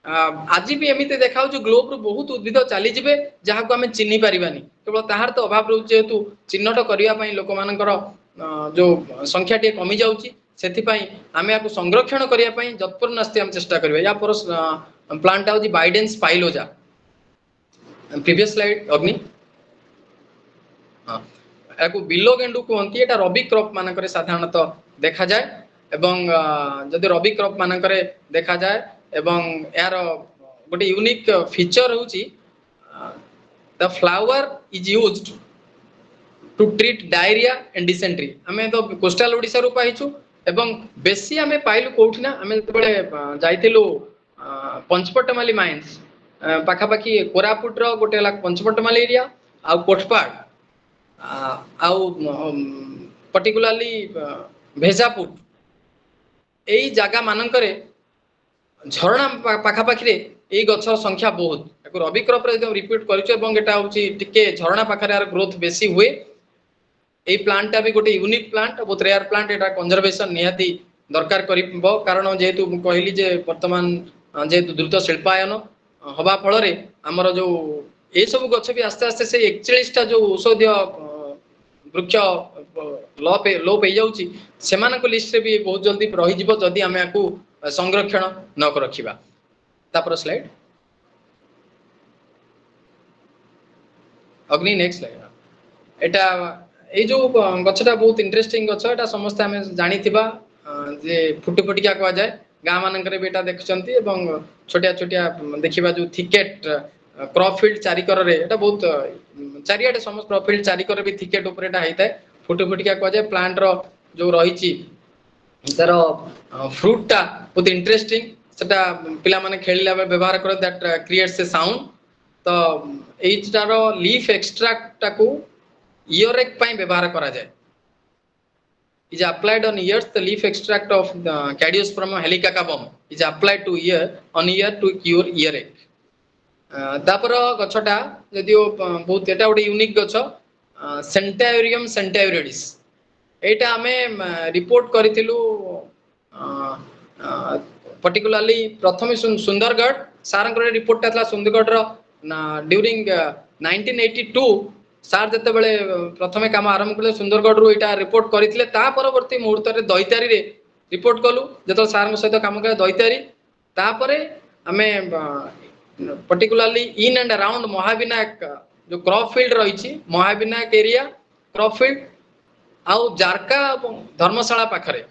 आज भी एमिते देखाउ जो ग्लोब रो बहुत उद्भिद चली जिवे जहा को हमें चिन्ही परिबानी केवल ताहार तो अभाव रहउचे जेतु चिन्हट करिया पई लोक मानकर जो संख्या टे कमी जाउची सेथि पई आमे याकू संरक्षण करिया पई जतपूर्णस्ति हम चेष्टा करबे या पर प्लांट आउजी बाइडेंस पाइलोजा प्रीवियस स्लाइड अग्नि हां याकू बिलो गेंडू कहंती एटा रबी क्रॉप मानकरे साधारणतः देखा जाय एवं जदि रबी क्रॉप मानकरे देखा जाय एवं यार गोटे यूनिक फीचर होची the flower is used to treat diarrhoea and dysentery हमें तो कोस्टल ओडिसा रू पाइछु एवं बेसी हमें पाइलु कोठिना हमें तबले जाइथिलु पंचपटमाली माइंस पाखा पाखी कोरापुट रो गोटे लाख पंचपटमाली एरिया आ कोठपाड़ आउ पर्टिकुलरली भेजापुर एई जागा मानकरे झरणा पाखा पाखी रे एई गछर संख्या बहुत एको रबी क्रॉप रे एकदम रिपीट करिछु एवं एटा होची टिके झरणा पाखा रे आर ग्रोथ बेसी हुए एई प्लांट भी गोटे यूनिक प्लांट बहुत रेयर प्लांट एटा कंजर्वेशन निहाती दरकार करिबो कारण जेहेतु कहली जे वर्तमान जेहेतु द्रुत शिल्पायन हवा फल रे हमर जो ए सब गछ भी आस्ते आस्ते से 41 टा जो औषधीय वृक्ष लोप हो जाउची सेमानक लिस्ट रे भी बहुत जल्दी रही जिवो जदी हमें याकू संरक्षण न रखिबा तापर स्लाइड अग्नि नेक्स्ट स्लाइड एटा ए जो गछटा बहुत इंटरेस्टिंग गछ एटा समस्त हमें जानि थिबा जे फुटी फुटिका कहा जाय गां मानकरे बेटा देखुचंती एवं छोटिया छोटिया देखिबा जो थिकेट क्रॉप फील्ड चारिकर रे एटा बहुत चारियाडे समस्त क्रॉप फील्ड चारिकर भी थिकेट ऊपर एटा हैताय फुटी फुटिका कहा जाय प्लांट रो जो रहिची तार फ्रूट टा बहुत इंटरेस्टिंग सेटा पिला माने खेलिला बेले व्यवहार कर दैट क्रिएट्स ए साउंड तो एटार लीफ एक्सट्रैक्ट टाकू ईयर एक पई व्यवहार करा जाय is applied on ears the leaf extract of the Cadiosperma helicacabum is applied to ear on ear to cure earache तापर गछटा जदियो बहुत एटा गोटे यूनिक गछ सेंटायूरियम सेंटायूरिडिस एटा आमे रिपोर्ट करिथिलु पर्टिकुलरली प्रथम सुंदरगढ़ सारंकर रिपोर्ट था सुंदरगढ़ रो ड्यूरिंग 1982 सार जते बेले प्रथमे काम आरंभ कले सुंदरगढ़ रु एटा रिपोर्ट करथिले ता परवर्ती मुहूर्त रे दैतारी रे रिपोर्ट कलु जतो सार सहित काम करे दैतारी तापरे आमे particularly in and around Mahavinayak जो क्रॉप फील्ड रही महाविनायक एरिया क्रॉप फील्ड आउ जारका धर्मशाला पाखरे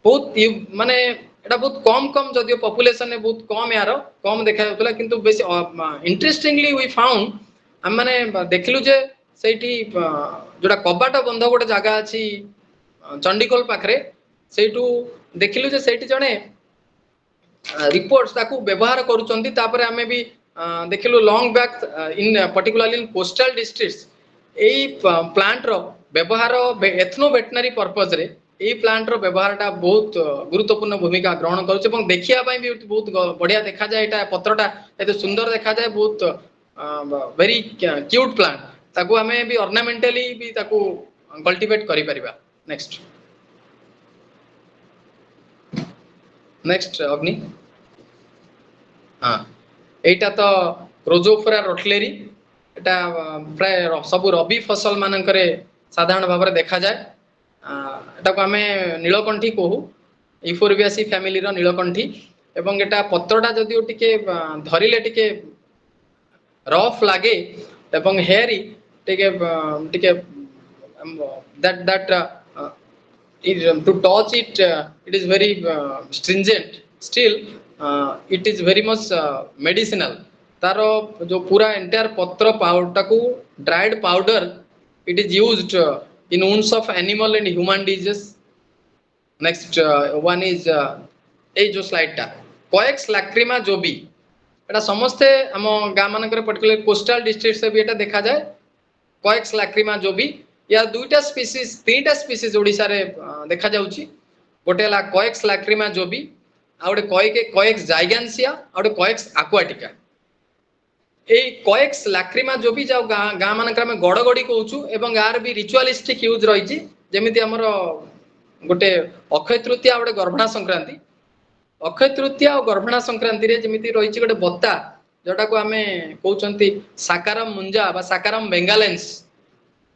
बहुत माने एटा बहुत कम कम जदियो पॉपुलेशन ने बहुत कम यार कम देखा जाउतला किंतु बेसी इंटरेस्टिंगली वी फाउंड हम माने देखिलु जे सेठी जोडा कबाट बंध गोटे जगह अछि चंडीगढ़ पाखरे सेठू देखिलु जे सेठी जणे रिपोर्ट्स ताकू व्यवहार करूचंती तापरे हमें भी देखिलु long back in particularly in coastal districts एई प्लांट रो व्यवहार एथनो वेटनरी पर्पस रे एई प्लांट रो व्यवहारटा बहुत गुरुत्वपूर्ण भूमिका ग्रहण करूछ एवं देखिया पई भी बहुत बढ़िया देखा जाय एटा पत्रटा एते सुंदर देखा जाय बहुत वेरी क्यूट प्लांट ताकू हमें भी ऑर्नामेंटली भी ताकू कल्टीवेट करि परिबा नेक्स्ट नेक्स्ट अग्नि हाँ एटा तो रोजोफोरा रोटलेरी एटा प्राय सब रबी फसल मानकरे साधारण भाव देखा जाए एटा को आमे नीलकंठी कहू इफोरबियासी फैमिली रो नीलकंठी एवं एटा पत्रटा जदियो टिके धरिले टिके रफ लागे एवं हेयरी टिके टिके that to touch it it is very stringent still it is very much medicinal तारो जो पूरा एंटायर पत्र पाउडर को dried powder it is used in wounds of animal and human diseases next one is ए जो slide टा coax लैक्रिमा जोबी एटा समस्ते हम गाम मानकर पर्टिकुलर कोस्टल डिस्ट्रिक्ट से भी एटा देखा जाए कोएक्स लैक्रिमा जोबी या दुईटा स्पीसीज तीनटा स्पीसीज ओडिसा रे देखा जाउची गोटे हला कोएक्स लैक्रिमा जोबी आ गोटे कोएक्स जाइगेंसिया आ गोटे कोएक्स एक्वाटिका ए कोएक्स लैक्रिमा जोबी जाउ गा मानकर में गडगडी कहउछु एवं यार भी रिचुअलिस्टिक यूज रहिची जेमिति हमर गोटे अक्षय तृतीया गोटे गर्भणा संक्रांति अक्षय तृतीया और गर्भणा संक्रांति रे जेमिति रहिची गोटे बत्ता जोटा को हमें कहउचंती साकारम मुंजा बा साकारम बेंगालेंस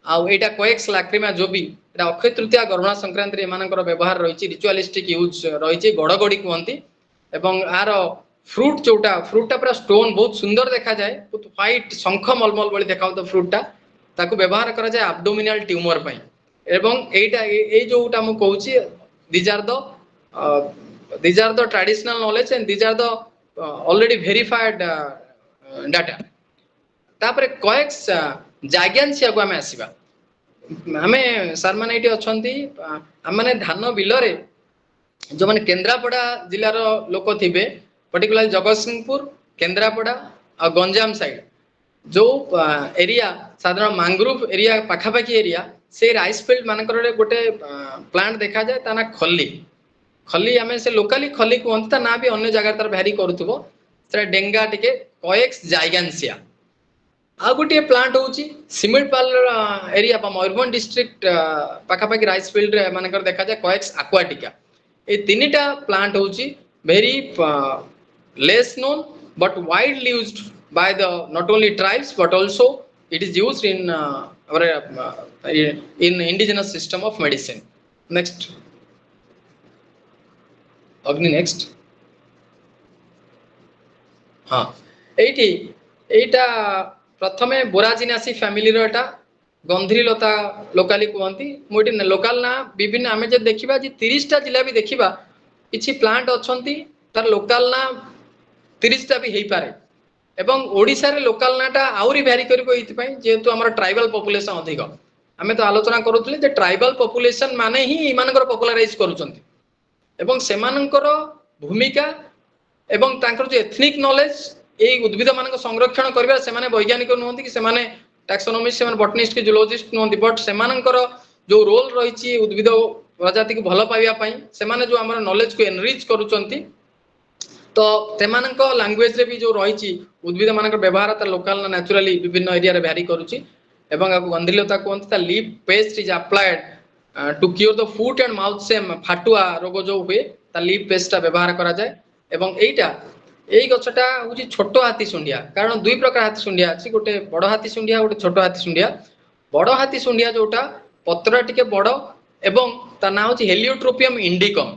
आउ एटा कोएक्स लैक्रिमा जोबी एटा अक्षय तृतीया गर्भणा संक्रांति रे मानकर व्यवहार रहिची रिचुअलिस्टिक यूज रहिची गडगडी कहंती एवं आर फ्रूट जोटा फ्रूटा पूरा स्टोन बहुत सुंदर देखा जाए बहुत व्हाइट शंख मलमल बळी देखाउ तो फ्रूटा ताकू व्यवहार करा जाए एब्डोमिनल ट्यूमर पई एवं एटा ए जोटा मु कहूची these are the traditional knowledge and these are the already verified data तापरे कोएक्स जाइगेंसिया को हमें आसीबा हमें सर माने एटी अछंती हम माने धान बिल रे जो माने केंद्रापड़ा जिल्ला रो लोक थिबे पर्टिकुलरली जगतसिंहपुर केंद्रापड़ा और गंजाम साइड जो एरिया साधारण मैंग्रोव एरिया पाखापाखी एरिया से राइस फील्ड मानकर गोटे प्लांट देखा जाए ता ना खल्ली खल्ली हमें से लोकली खल्ली कहते ता ना भी अन्य जगह तार भ्यारी करूथबो से डेंगा टिके कोएक्स जाइगेंसिया आ गोटे प्लांट होची सिमिलपाल एरिया मयूरभंज डिस्ट्रिक्ट पाखापाखी राइस फील्ड रे मानकर देखा जाए कोएक्स एक्वाटिका ए तीनटा प्लांट होची very less known but widely used by the not only tribes but also it is used in in indigenous system of medicine next Agni next हाँ एटा प्रथमे बोराजिनासी family रो एटा गंधीलता लोकाली कहती मोटी लोकाल ना विभिन्न आमे जे देखिबा जे 30 टा जिला भी देखिबा किछि प्लांट अछंती तार लोकाल ना 30 टा भी हेई पारे एवं ओडिसा रे लोकाल नाटा आउरी भ्यारी करबो एथि पई जेतु हमर ट्राइबल पॉपुलेशन अधिक आमे तो आलोचना करूतले जे ट्राइबल पॉपुलेशन माने ही इमानकर पॉपुलराइज करूचंती एवं सेमानकर भूमिका एवं तांकर जो एथनिक नॉलेज ए उद्भिद मानक संरक्षण करबा से माने वैज्ञानिक नहोंती कि से माने टैक्सोनॉमिस्ट से माने बॉटनिस्ट के जूलॉजिस्ट नहोंती बट सेमानकर जो रोल रहिछि उद्भिद प्रजाति को भल पाइबा पई से माने जो हमर नॉलेज को एनरिच करूचंती तो ସେମାନଙ୍କ ଲାଙ୍ଗୁଏଜ ରେ ବି ଯୋଉ ରହିଛି ଉଦ୍ଭିଦ ମାନଙ୍କର ବ୍ୟବହାର ତା ଲୋକାଲ ନା ନ୍ୟାଚୁରାଲି ବିଭିନ୍ନ ଏରିଆରେ ଭ୍ୟାରି କରୁଛି ଏବଂ ଆକୁ ଗନ୍ଧିଲତା କୁହନ୍ତି ତା leaf paste is applied to cure the foot and mouth ସେମ୍ ଫାଟୁଆ ରୋଗ ଯୋଉ ହୁଏ ତା ଲିଫ୍ ପେଷ୍ଟଟା ବ୍ୟବହାର କରାଯାଏ ଏବଂ ଏଇଟା ଏଇ ଗଛଟା ହଉଛି ଛୋଟ ହାତୀ ସୁଣ୍ଡିଆ କାରଣ ଦୁଇ ପ୍ରକାର ହାତୀ ସୁଣ୍ଡିଆ ଅଛି ଗୋଟେ ବଡ ହାତୀ ସୁଣ୍ଡିଆ ଗୋଟେ ଛୋଟ ହାତୀ ସୁଣ୍ଡିଆ ବଡ ହାତୀ ସୁଣ୍ଡିଆ ଯୋଉଟା ପତ୍ର ଟିକେ ବଡ ଏବଂ ତା ନାଁ ହଉଛି ହେଲିଓଟ୍ରୋପିୟମ ଇଣ୍ଡିକମ୍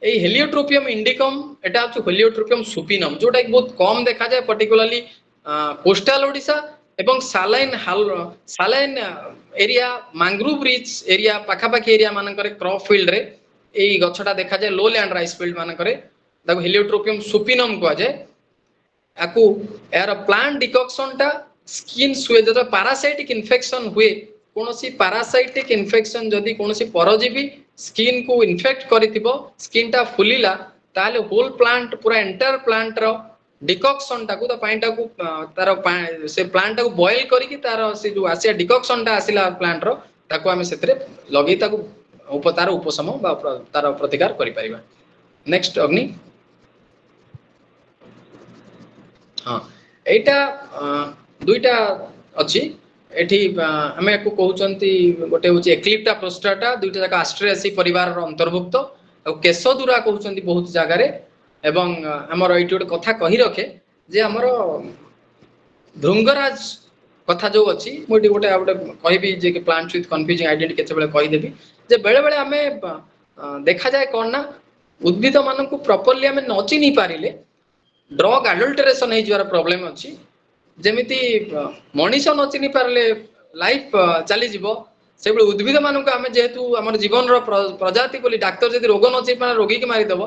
এই হেলিওট্রোপিয়াম ইন্ডিকম এটা হচ্ছে হেলিওট্রোপিয়াম সুপিনম যেটা কি বহুত কম দেখা যায় পার্টিকুলারলি কোস্টাল ওড়িশা এবং saline area mangrove rich area পাখাপাখি এরিয়া মানকরে ক্রপ ফিল্ড রে এই গছটা দেখা যায় লো ল্যান্ড রাইস ফিল্ড মানকরে তাকে হেলিওট্রোপিয়াম সুপিনম কুହାଯାଏ আকু এর প্লান্ট ডিককশনটা স্কিন সুয়ে যেটা প্যারাসাইটিক ইনফেকশন হুয়ে কোনসি প্যারাসাইটিক ইনফেকশন যদি কোনসি পরজীবী স্কিন को इन्फेक्ट करिथिबो स्किन टा फुलिला ताले होल प्लांट पूरा एंटायर प्लांट रो डिकॉक्शन टाकू तो पानी टाकू तार से प्लांट टाकू बॉयल करिकि तार से जो आसिया डिकॉक्शन टा आसिला प्लांट रो ताकू हमें सेतरे लगी ताकू उपतार उपशम बा तार प्रतिकार करि परिबा नेक्स्ट अग्नि हां एटा दुईटा अछि एठी आमे को कहउचंती गोटे होची एक्लिप्टा प्रोस्टाटा दुईटा जाका एस्ट्रेएसी परिवार रो अंतर्भुक्त आ केसदुरा कहउचंती बहुत जागा रे एवं हमर एठी गोटे कथा कहि रखे जे हमर भृंगराज कथा जो अछि मोटी गोटे कहबी जे कि प्लांट्स विथ कंफ्यूजिंग आइडेंटिटी केते बेले कहि देबी जे बेले बेले हमें देखा जाय कोन ना उद्भिद मानन को प्रॉपर्ली हमें न चिनी पारिले ड्रग एडल्टरेशन हे जरा प्रॉब्लम अछि जेमिति मनीष न चिनी पारले लाइफ चली जीवो से उद्भिद मानक आम जेहेतु आम जीवन प्रजाति बोली डाक्तर जब रोग न चिनी पारे रोगी की मारिदेव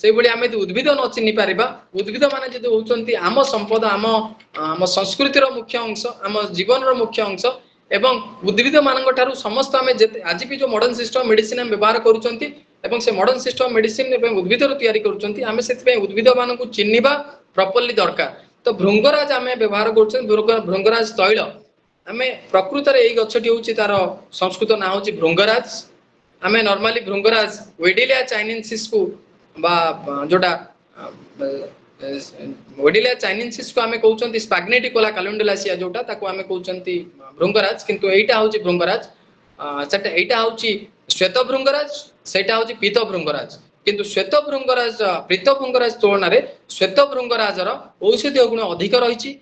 से आम उद्भिद न चिनी पारिबा उद्भिद माने जदि होउचंती आम संपद आम आम संस्कृतिर मुख्य अंश आम जीवन मुख्य अंश एवं उद्भिद मानक ठारू समस्त आम आज भी जो मॉडर्न सिस्टम मेडिसिन हम व्यवहार करूचंती एवं से मॉडर्न सिस्टम मेडिसिन एवं उद्भिद तैयारी करूचंती आम से उद्भिद मानक चिन्हिबा प्रॉपर्ली दरकार तो भृंगराज आम व्यवहार कर भृंगराज तैल आम प्रकृत में यही गछटी हूँ तार संस्कृत ना हूँ भृंगराज आम नॉर्मली भृंगराज वेडिलिया चाइनेंसिस को बा जोटा वेडिलिया चाइनेंसिस को आम कहते स्पाग्नेटिकोला कैलेंडुलासिया जोटा ताको आम कहते भृंगराज किंतु एटा हूँ भृंगराज सेटा एटा हूँ श्वेत भृंगराज सेटा हूँ पीत भृंगराज किंतु श्वेत भृंगराज पीत भृंगराज तुलन में श्वेत भृंगराजर औषधीय गुण अधिक रही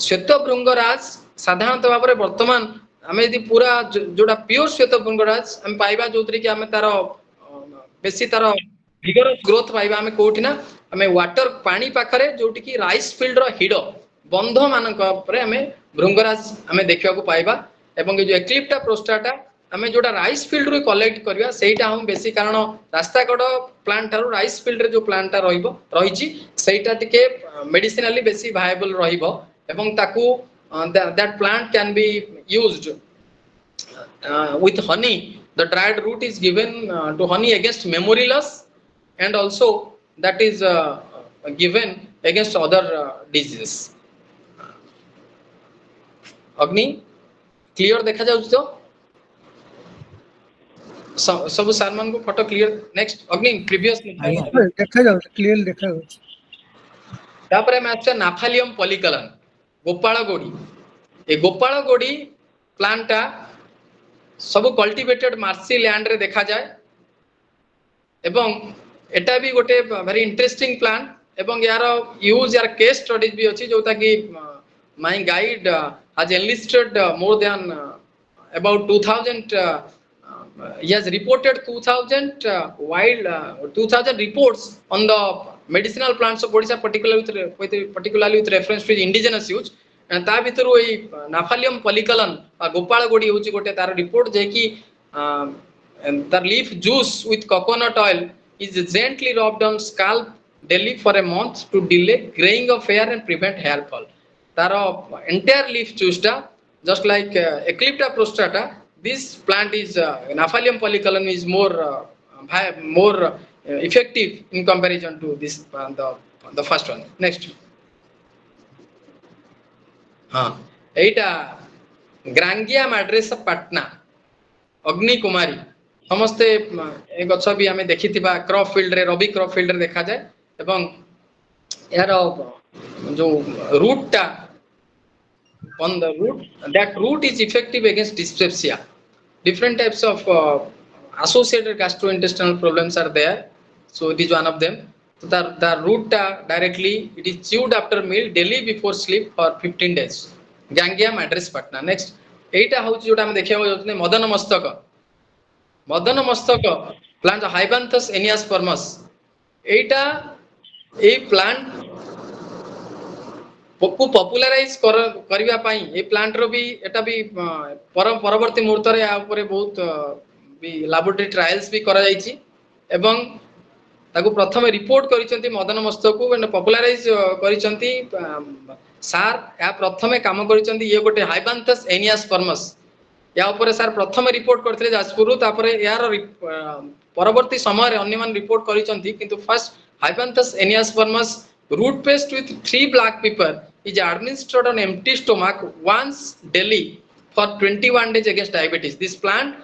श्वेत भृंगराज साधारणतः भाव में वर्तमान आम यदि पूरा जोटा प्योर श्वेत भृंगराज आम पाइबा जो कि आम तार बेसी तार विगरस ग्रोथ पाइबा आम कोठी ना आम वाटर पानी पाखरे जोटी कि राइस फील्ड रो हिड बंध मानक आम भृंगराज आम देखा पाइबा एवं जो एक्लिप्टा प्रोस्टाटा आम जोटा राइस फील्ड रू कलेक्ट करवा सेटा हम बेसी कारण रास्ता कड़ प्लांट ठारू राइस फील्ड रे जो प्लांटा रही सेटा टिके मेडिसिनाली बेसी वायबल रहिबो एवं ताकू that plant can be used with honey the dried root is given to honey against memory loss and also that is given against other diseases अग्नि क्लियर देखा जाउछ तो सब सार मान को फोटो क्लियर नेक्स्ट अग्नि प्रीवियस देखा जाउछ क्लियर देखा जाउछ तापर में अच्छा नाफालियम पॉलीकलन गोपाल गोड़ी ए गोपाल गोड़ी प्लांटा सब कल्टिवेटेड मार्सी लैंड रे देखा जाए एवं एटा भी गोटे वेरी इंटरेस्टिंग प्लांट एवं यार यूज यार केस स्टडीज भी अछि जोता कि my guide has enlisted more than about 2000 he has reported 2000 2000 reports on the medicinal plants of Odisha particularly with reference to indigenous use ता भीतर एई नाफालियम पॉलीकलन गोपाल गोड़ी होची गोटे तार रिपोर्ट जे कि तार leaf juice with coconut oil is gently rubbed on scalp daily for a month to delay graying of hair and prevent hair fall तार entire leaf juice टा just like Eclipta prostrata this plant is Naphalium polyculum is more effective in comparison to this the first one next हाँ एटा ग्रांगिया mattress Patna अग्नि कुमारी समस्ते गछ भी आम देखि crop field रे रबी क्रॉप फील्ड रे देखा जाए ଏବଂ यार जो root टा on the root, that root is effective against dyspepsia. Different types of associated gastrointestinal problems are there, so it is one of them. So the root directly it is chewed after meal daily before sleep for 15 days. Gangia madris patna. Next एटा हूँ जोटा हम देखिया जाउछने मदन मस्तक plant हाइबांथस एनियास्पर्मस एटा ए plant को popularise करबा पई ए plant रो भी एटा भी परवर्ती मुहूर्त रे आ ऊपर बहुत भी लैबोरेटरी ट्रायल्स भी करा जाईची एवं ताको प्रथम रिपोर्ट करिसंती मदन मस्तक को पॉपुलराइज करिसंती सार या प्रथमे काम करिसंती ये गोटे हाइबांथस एनियास्पर्मस या ऊपर सार प्रथम रिपोर्ट करथिले जाजपुर तापरे यार परवर्ती समय रे अन्य मान रिपोर्ट करिसंती किंतु first हाइबांथस एनियास्पर्मस root paste with 3 black pepper is administered on empty stomach once daily for 21 days against diabetes. This plant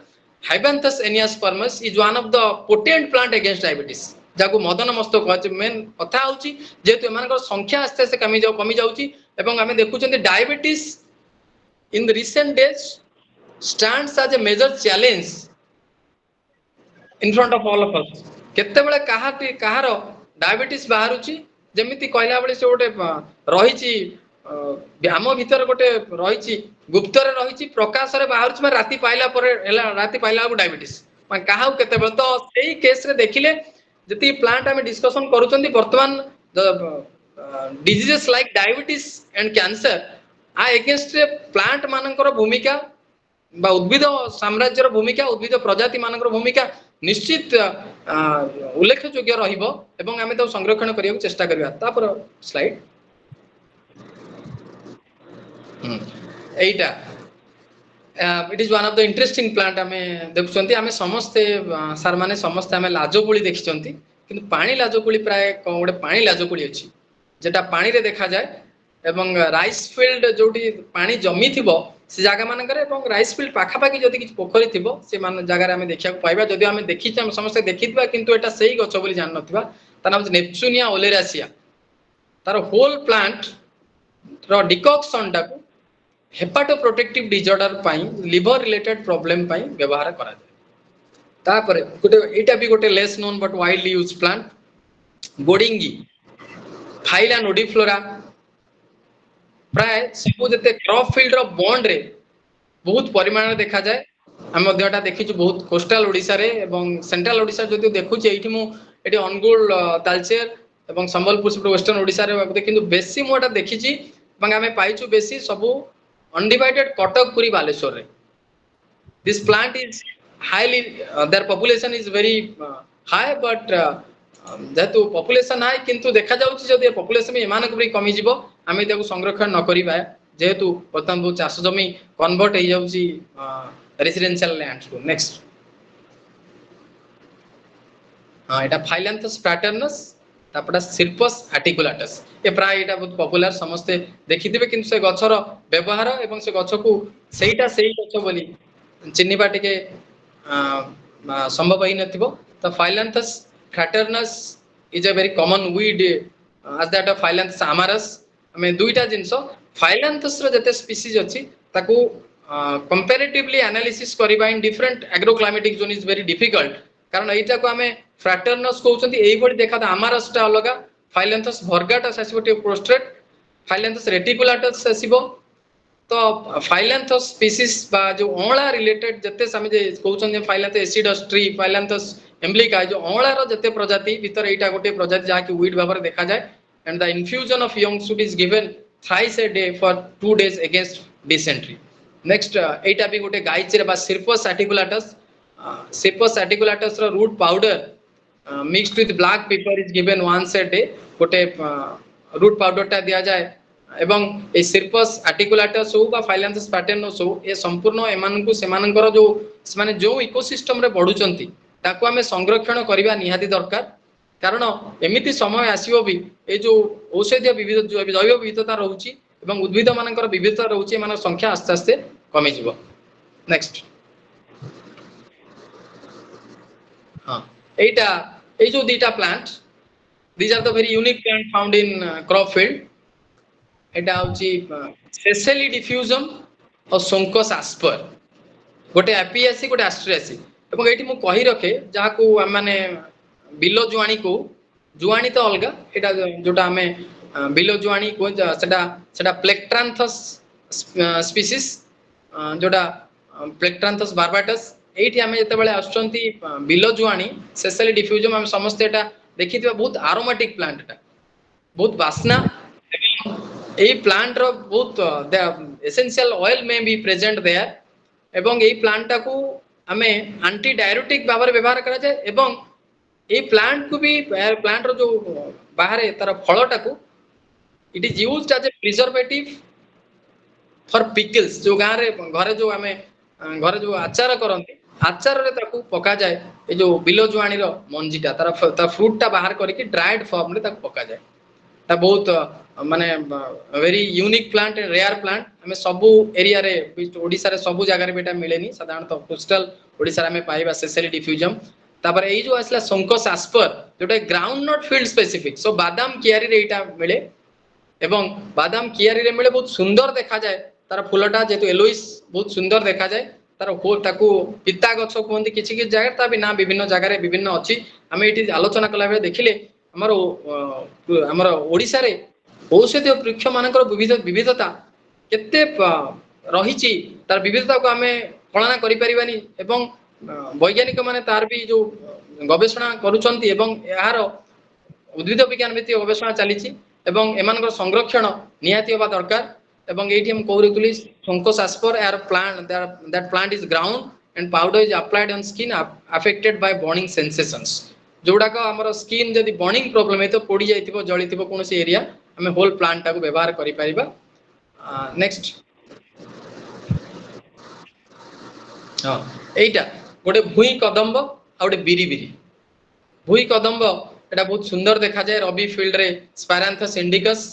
Hibanthrus eniaspermus is one of the potent plant against diabetes. जाको मदन मस्तक कहछि मेन कथा होछि जेतु एमानकर संख्या आस्ते आस्ते कमी जाउछि एवं आमे देखुछन्ते diabetes in the recent days stands as a major challenge in front of all of us. केते बेले कहार डायबिटीज बाहरुछि जेमिति कहला बेले से गोटे रहिछि आम भीतर गोटे रहिछि गुप्त रे रहिछि प्रकाश रे बाहरुछि म राति पाइला पर एला राति पाइला डायबिटीज म काहा केते बेले तो सेही केस रे देखिले जति प्लांट हम डिस्कशन करूछन्ती वर्तमान diseases like diabetes and cancer आ एगेंस्ट प्लांट मानकर भूमिका बा उद्भिद साम्राज्यर भूमिका उद्भिद प्रजाति मानकर भूमिका निश्चित उल्लेखयोग्य रहिबो एवं आमे तो संरक्षण करिया चेष्टा करिया तापर slide Etah it is one of the interesting plant आमे देखुचंती आमे समस्त सर माने समस्त आमे लाजोकुली देखिचंती किंतु पानी लाजोकुली प्राय गोटे पानी लाजोकुली अछि जेटा पानी रे देखा जाय एवं राइस फील्ड जोटी पानी जमी थिबो से जगह मानकर एवं राइस फील्ड पाखापाखि जदि किछ पोखरी थिबो से मान जगह रे हमें देखिया पाइबा जदि हमें देखि हम समस्त देखितबा किंतु एटा सही गछ बोली जान नथिबा ता नाम नेप्चुनिया ओलेरासिया तार होल प्लांट रो डिकॉक्शन टाको हेपाटो प्रोटेक्टिव डिसऑर्डर पाई लिवर रिलेटेड प्रॉब्लम पाई व्यवहार करा जाय तापर गोटे एटा भी गोटे less known but widely used plant गोडिंगी फाइला नोडिफ्लोरा प्राय सब जते क्रॉप फील्ड रो बॉन्ड रे बहुत परिमाण रे देखा जाय हम मध्यटा देखि छु बहुत कोस्टल ओडिसा रे एवं सेंट्रल ओडिसा जदि देखु छि एठी मु एठी अनुगुल तालचेर एवं संबलपुर से वेस्टर्न ओडिसा रे किंतु बेसी मोटा देखि छि एवं हमें पाइ छु बेसी सब अनडिवाइडेड कटकपुरी बालेश्वर रे this plant is highly their population is very high but जेतु population high किंतु देखा जाउछि जदि पॉपुलेशन में एमानक भी कमी जिवो आमे ताको संरक्षण न करिबा जेहेतु वर्तमान बहुत चाष जमी कन्वर्ट हो जाउछि रेसिडेंशियल लैंड टू नेक्स्ट हां एटा फाइलैंथस फ्रैटर्नस तापडा सिर्पस आर्टिकुलाटस ए प्राय एटा बहुत पॉपुलर समस्त देखिथिबे किंतु से गछर व्यवहार एवं से गछ को सेहीटा सेही गछ बोली चिन्हिबा टिके संभव ही नथिबो तो phyllanthus fraternus is a very common weed as that of Phyllanthus amarus हमें दुईटा जिंस फाइलैंथस रो जते स्पीसीज अछि ताकू कंपैरेटिवली एनालिसिस करबा in different agroclimatic zone is very difficult कारण एटा को हमें फ्रैटर्नस कहउछंती एई बडी देखा amarus टा अलगा फाइलैंथस भर्गाटस आसीबो टे प्रोस्ट्रेट फाइलैंथस रेटिकुलाटस आसीबो तो फाइलैंथस स्पीसीज बा जो ओला रिलेटेड जते समय जे कहउछंती फाइलैंथस एसिडस ट्री फाइलैंथस एम्ब्लिका जो ओला रो जते प्रजाति भीतर एटा गोटे प्रजाति जा कि वीड भाबर देखा जाय and the infusion of young shoot is given thrice a day for 2 days against dysentery. Next एटा भी गोटे गाइचर बा Cirrus articulatus row root powder mixed with black pepper is given once a day गोटे root powder टा दिया जाय एवं ए Cirrus articulatus हो बा Phyllanthus paternus हो ए संपूर्ण एमान को सेमानकर जो माने जो इकोसिस्टम रे बढ़ुचंती ताको हमें संरक्षण करबा निहाती दरकार कारण एमिति समय आसीबो भी ए जो औषधीय विविध जैव विविधता रहउची एवं उद्भिद मानकर विविधता रहउची मानक संख्या आस्ते आस्ते कमी जिवो नेक्स्ट हां एटा ए जो दीटा plant these are the very unique plant found in crop field. एटा होची सेसेली डिफ्यूजम और सोंकस आस्पर गोटे एपियासी गोटे एस्ट्रेसी एवं एठी मु कहि रखे जहा को माने बिलो जुआणी को जुआणी तो अलगा एटा जोटा हमें बिलो जुआणी को सेटा सेटा प्लेक्ट्रांथस स्पीसीज जोटा प्लेक्ट्रांथस बार्बाटस एठी हमें जते बेले आछंती बिलो जुआणी सेसेली डिफ्यूजम हम समस्त एटा देखिथिबा बहुत एरोमेटिक प्लांट एटा बहुत वासना ए प्लांट रो बहुत एसेंशियल ऑयल में भी प्रेजेंट देयर एवं ए प्लांट को हमें एंटी डायरेटिक भाव व्यवहार करा जाय एवं ए प्लांट को भी प्लांट रो जो बाहर तार फलटा को it is used as a preservative for pickles जो गां रे घरे जो हमें घरे जो आचार करंती आचार रे ताकू पका जाय ए जो बिलो जुआणी रो मंजीटा तार फ्रूटटा बाहर करके ड्राइड फॉर्म रे ताकू पका जाय ता बहुत माने very unique plant and rare plant हमें सबु एरिया रे ओडिसा रे सबु जगह रे बेटा मिलेनी साधारणतः कोस्टल ओडिसा रे हमें पाइबा सेसेली डिफ्यूजम तापर एई जो आसला सोंकस आस्पर जोटा groundnut field specific so बादाम कियारी रे एटा मिले एवं बादाम कियारी रे मिले बहुत सुंदर देखा जाए तार फुलटा जेतु एलोइस बहुत सुंदर देखा जाए तार हो ताकू पिता गछ कहंती किछि कि जगह ता भी ना विभिन्न जगह रे विभिन्न अछि हमें एटी आलोचना कला बेले देखिले हमर ओडिसा रे औषधीय वृक्ष मानकर विविधता केते रहिछि तार विविधता को हमें कल्पना करि परिबानी एवं वैज्ञानिक माने तार भी जो गवेषणा करूचंती एवं यार उद्भिद विज्ञान भित्तिक गवेषणा चलीछि एवं एमानकर संरक्षण निहाती होबा दरकार एवं एठी हम कहरुतली सोंकस आस्पर यार plant that plant is ground and powder is applied on skin affected by burning sensations जोड़ा का हमर स्किन जदी बर्निंग प्रॉब्लम है तो पोडी जाइतिबो जळितिबो कोनोसी एरिया हमें होल प्लांट को व्यवहार करि परिबा नेक्स्ट हां एटा गोटे भुई कदम्ब आ गोटे बिरी बिरी भुई कदम्ब एटा बहुत सुंदर देखा जाए रबी फील्ड रे स्पायरांथस इंडिकस